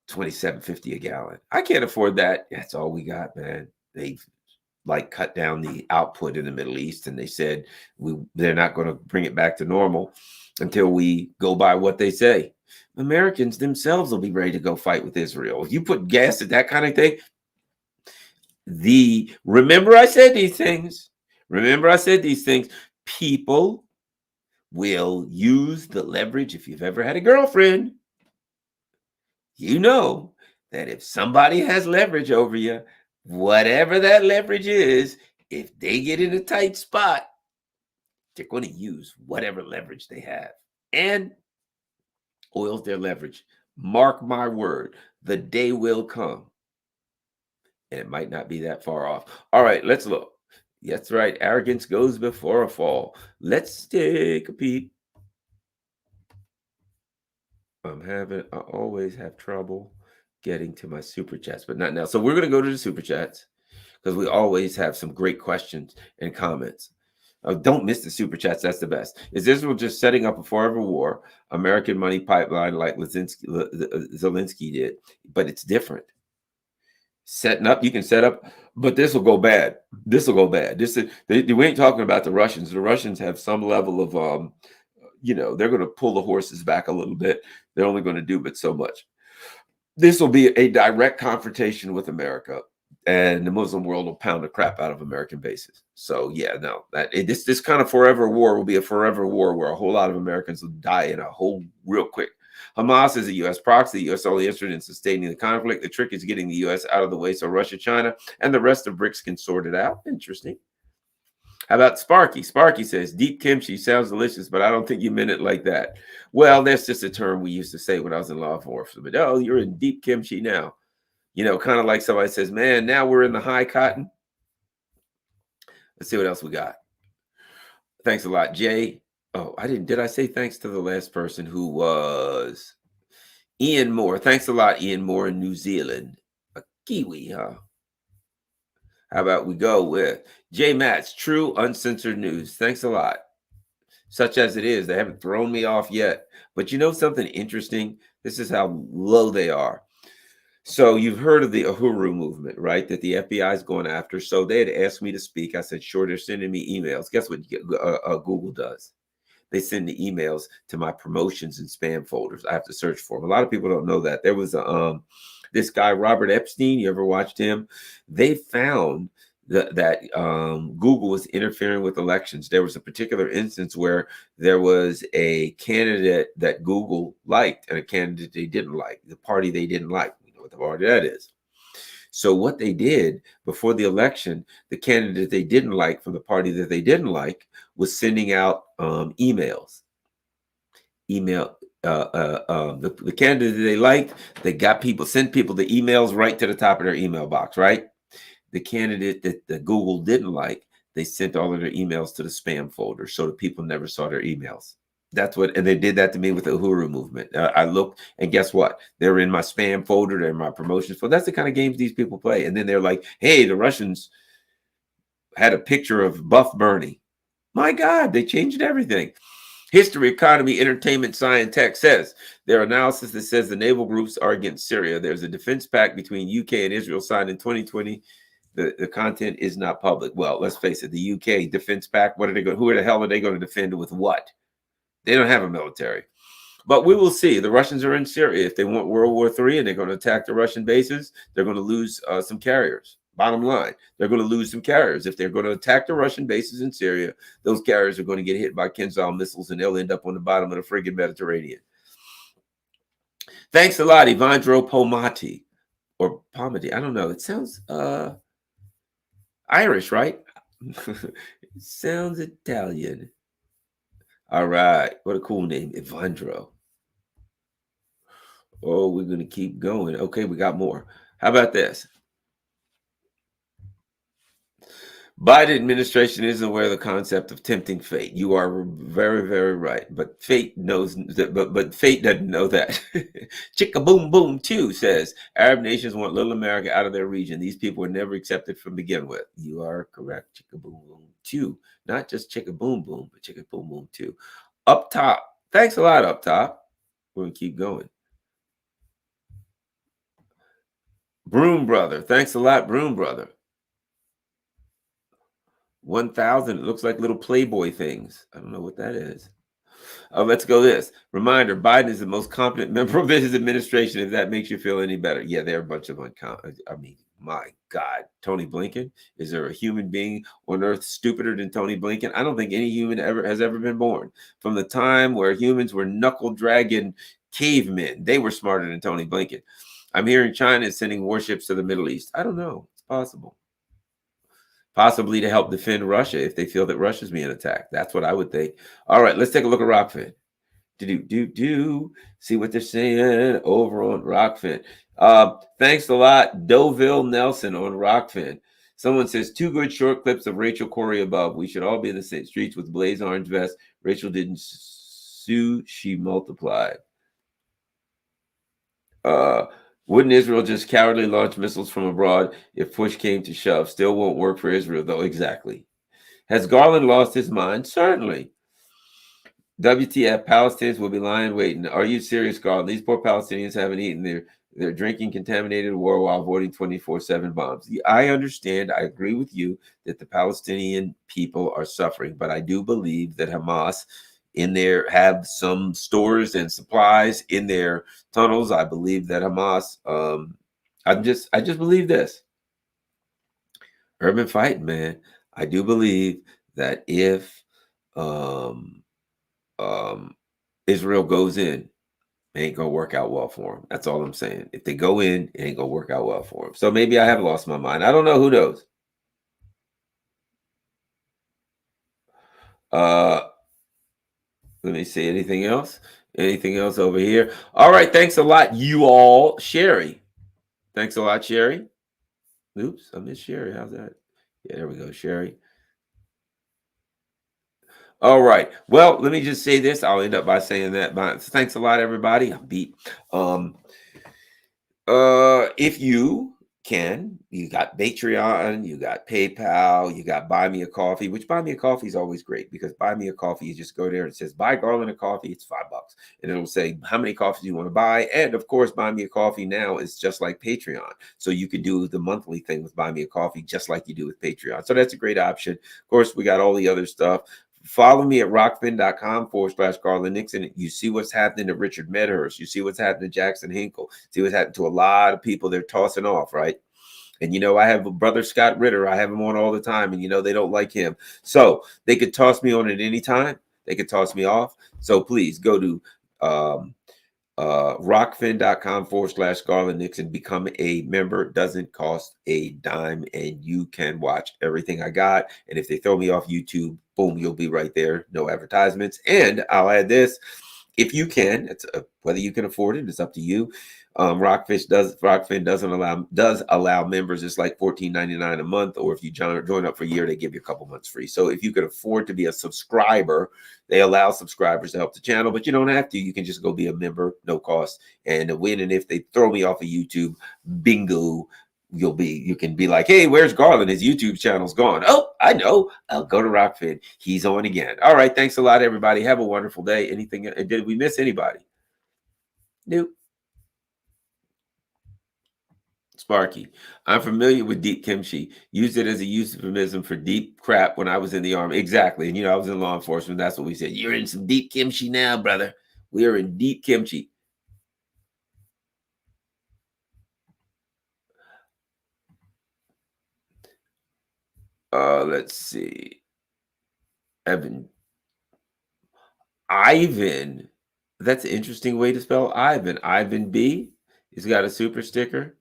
$27.50 a gallon. I can't afford that. That's all we got, man. They've cut down the output in the Middle East, and they said they're not going to bring it back to normal until we go by what they say. Americans themselves will be ready to go fight with Israel. If you put gas at that kind of thing, remember I said these things. People will use the leverage. If you've ever had a girlfriend, you know that if somebody has leverage over you, whatever that leverage is, if they get in a tight spot, they're going to use whatever leverage they have. And oil's their leverage. Mark my word, the day will come and it might not be that far off. All right, let's look. That's right. Arrogance goes before a fall. Let's take a peek. I always have trouble getting to my super chats, but not now. So we're going to go to the super chats because we always have some great questions and comments. Don't miss the super chats. That's the best. Is Israel just setting up a forever war, American money pipeline like Zelensky did? But it's different. Setting up, you can set up, but this will go bad. This will go bad. We ain't talking about the Russians. The Russians have some level of they're going to pull the horses back a little bit. They're only going to do but so much. This will be a direct confrontation with America, and the Muslim world will pound the crap out of American bases. So yeah, no, this kind of forever war will be a forever war where a whole lot of Americans will die in a hole real quick. Hamas is a U.S. proxy. The U.S. only interested in sustaining the conflict. The trick is getting the U.S. out of the way so Russia, China, and the rest of BRICS can sort it out. Interesting. How about Sparky? Sparky says, deep kimchi sounds delicious, but I don't think you meant it like that. Well, that's just a term we used to say when I was in law enforcement. Oh, you're in deep kimchi now. Kind of like somebody says, man, now we're in the high cotton. Let's see what else we got. Thanks a lot, Jay. Oh, did I say thanks to the last person who was Ian Moore? Thanks a lot, Ian Moore in New Zealand. A Kiwi, huh? How about we go with Jay Matz, true uncensored news. Thanks a lot. Such as it is, they haven't thrown me off yet. But you know something interesting? This is how low they are. So you've heard of the Uhuru movement, right? That the FBI is going after. So they had asked me to speak. I said, sure, they're sending me emails. Guess what Google does? They send the emails to my promotions and spam folders. I have to search for them. A lot of people don't know that. There was this guy, Robert Epstein. You ever watched him? They found that Google was interfering with elections. There was a particular instance where there was a candidate that Google liked and a candidate they didn't like, the party they didn't like. We know what the party that is. So what they did before the election, the candidate they didn't like from the party that they didn't like was sending out emails. The candidate they liked, they sent people the emails right to the top of their email box, right? The candidate that Google didn't like, they sent all of their emails to the spam folder so that people never saw their emails. And they did that to me with the Uhuru movement. I looked, and guess what? They're in my spam folder, they're in my promotions folder. That's the kind of games these people play. And then they're like, hey, the Russians had a picture of Buff Bernie. My God, they changed everything. History, economy, entertainment, science, tech says their analysis that says the naval groups are against Syria. There's a defense pact between UK and Israel signed in 2020. The content is not public. Well, let's face it, the UK defense pact, who the hell are they going to defend with what? They don't have a military. But we will see. The Russians are in Syria. If they want World War III and they're going to attack the Russian bases, they're going to lose some carriers. Bottom line, they're going to lose some carriers. If they're going to attack the Russian bases in Syria, those carriers are going to get hit by Kinzhal missiles and they'll end up on the bottom of the friggin' Mediterranean. Thanks a lot, Ivandro Pomati. Or Pomati. I don't know. It sounds Irish, right? It sounds Italian. All right. What a cool name, Ivandro. Oh, we're going to keep going. Okay, we got more. How about this? Biden administration isn't aware of the concept of tempting fate. You are very, very right. But fate knows that, but fate doesn't know that. Chicka boom boom too says Arab nations want little America out of their region. These people were never accepted from begin with. You are correct. Chicka boom boom too. Not just chicka boom boom, but chicka boom boom too. Up top. Thanks a lot, up top. We're gonna keep going. Broom brother. Thanks a lot, Broom brother. 1,000. It looks like little Playboy things. I don't know what that is. Let's go this. Reminder, Biden is the most competent member of his administration, if that makes you feel any better. Yeah, they're a bunch of my God. Tony Blinken? Is there a human being on earth stupider than Tony Blinken? I don't think any human has ever been born. From the time where humans were knuckle-dragging cavemen, they were smarter than Tony Blinken. I'm hearing China is sending warships to the Middle East. I don't know. It's possible. Possibly to help defend Russia if they feel that Russia's being attacked. That's what I would think. All right, let's take a look at Rockfin. See what they're saying over on Rockfin. Thanks a lot, Doville Nelson on Rockfin. Someone says 2 good short clips of Rachel Corey above. We should all be in the same streets with blaze orange vest. Rachel didn't sue; she multiplied. Uh, wouldn't Israel just cowardly launch missiles from abroad if push came to shove? Still won't work for Israel, though. Exactly. Has Garland lost his mind? Certainly. WTF, Palestinians will be lying waiting. Are you serious, Garland? These poor Palestinians haven't eaten. They're drinking contaminated water while avoiding 24/7 bombs. I understand. I agree with you that the Palestinian people are suffering, but I do believe that Hamas in there have some stores and supplies in their tunnels. I believe that Hamas. I just believe this. Urban fighting, man. I do believe that if Israel goes in, it ain't gonna work out well for them. That's all I'm saying. If they go in, it ain't gonna work out well for them. So maybe I have lost my mind. I don't know. Who knows? Let me see. Anything else? Anything else over here? All right. Thanks a lot, you all. Sherry. Thanks a lot, Sherry. Oops, I missed Sherry. How's that? Yeah, there we go, Sherry. All right. Well, let me just say this. I'll end up by saying that. Thanks a lot, everybody. I'm beat. If you can, you got Patreon, you got PayPal, you got Buy Me a Coffee, which Buy Me a Coffee is always great because Buy Me a Coffee, you just go there and it says buy Garland a coffee, it's $5. And it'll say how many coffees you want to buy. And of course, Buy Me a Coffee now is just like Patreon. So you can do the monthly thing with Buy Me a Coffee just like you do with Patreon. So that's a great option. Of course, we got all the other stuff. Follow me at rockfin.com/Garland Nixon. You see what's happening to Richard Medhurst. You see what's happening to Jackson Hinkle. See what's happening to a lot of people they're tossing off, right? And I have a brother, Scott Ritter. I have him on all the time, and they don't like him. So they could toss me on at any time. They could toss me off. So please go to rockfin.com/Garland Nixon. Become a member. Doesn't cost a dime, and you can watch everything I got. And if they throw me off YouTube, boom, you'll be right there. No advertisements. And I'll add this. If you can, it's whether you can afford it, it's up to you. Rockfin does allow members. It's like $14.99 a month, or if you join up for a year, they give you a couple months free. So if you could afford to be a subscriber, they allow subscribers to help the channel, but you don't have to. You can just go be a member, no cost, and win. And if they throw me off of YouTube, bingo. You can be like, hey, where's Garland? His YouTube channel's gone. Oh, I know. I'll go to Rockfin. He's on again. All right. Thanks a lot, everybody. Have a wonderful day. Anything? Did we miss anybody? Nope. Sparky. I'm familiar with deep kimchi. Used it as a euphemism for deep crap when I was in the army. Exactly. And I was in law enforcement. That's what we said. You're in some deep kimchi now, brother. We are in deep kimchi. Let's see. Ivan. That's an interesting way to spell Ivan. Ivan B. He's got a super sticker.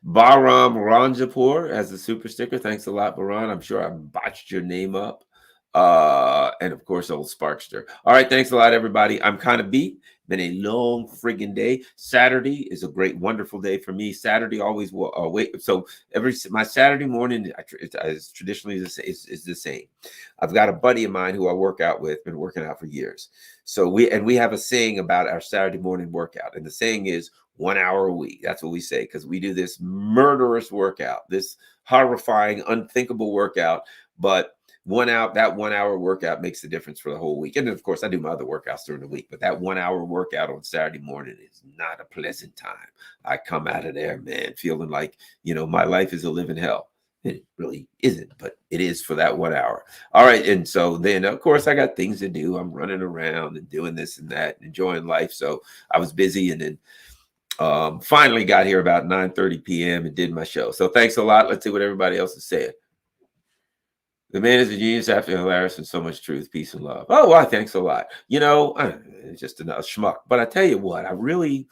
Bahram Ranjapur has a super sticker. Thanks a lot, Baran. I'm sure I botched your name up. And of course, old Sparkster. All right, thanks a lot, everybody. I'm kind of beat. Been a long friggin' day. Saturday is a great, wonderful day for me. Saturday always wait. So my Saturday morning is traditionally is the same. I've got a buddy of mine who I work out with, been working out for years. So we have a saying about our Saturday morning workout, and the saying is 1 hour a week. That's what we say because we do this murderous workout, this horrifying, unthinkable workout, but that 1 hour workout makes the difference for the whole week. And then, of course, I do my other workouts during the week, but that 1 hour workout on Saturday morning is not a pleasant time. I come out of there, man, feeling like, my life is a living hell. It really isn't, but it is for that 1 hour. All right. And so then, of course, I got things to do. I'm running around and doing this and that, enjoying life. So I was busy, and then finally got here about 9:30 p.m. and did my show. So thanks a lot. Let's see what everybody else is saying. The man is a genius after hilarious and so much truth, peace, and love. Oh, well, thanks a lot. It's just another schmuck. But I tell you what, I really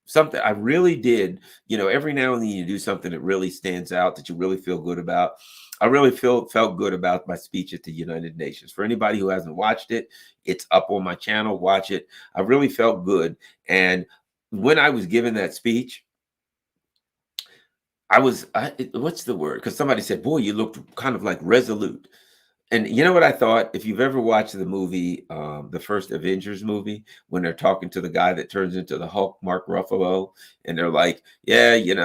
something I really did, every now and then you do something that really stands out that you really feel good about. I really felt good about my speech at the United Nations. For anybody who hasn't watched it, it's up on my channel. Watch it. I really felt good. And when I was giving that speech, what's the word? Because somebody said, boy, you looked kind of like resolute. And you know what I thought? If you've ever watched the movie, the first Avengers movie, when they're talking to the guy that turns into the Hulk, Mark Ruffalo, and they're like, "Yeah, you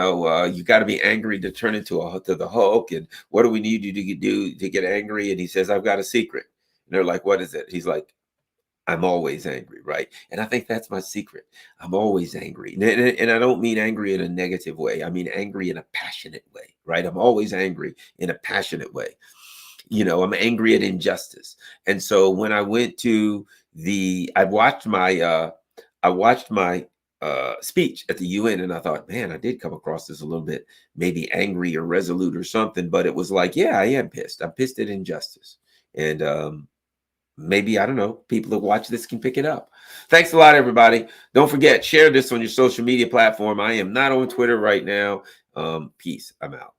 got to be angry to turn to the Hulk, and what do we need you to do to get angry?" And he says, "I've got a secret." And they're like, "What is it?" He's like, "I'm always angry, right?" And I think that's my secret. I'm always angry, and I don't mean angry in a negative way. I mean angry in a passionate way, right? I'm always angry in a passionate way. I'm angry at injustice. And so when I went to I watched my speech at the UN, and I thought, man, I did come across this a little bit, maybe angry or resolute or something, but it was like, yeah, I am pissed. I'm pissed at injustice. And maybe, I don't know, people that watch this can pick it up. Thanks a lot, everybody. Don't forget, share this on your social media platform. I am not on Twitter right now. Peace. I'm out.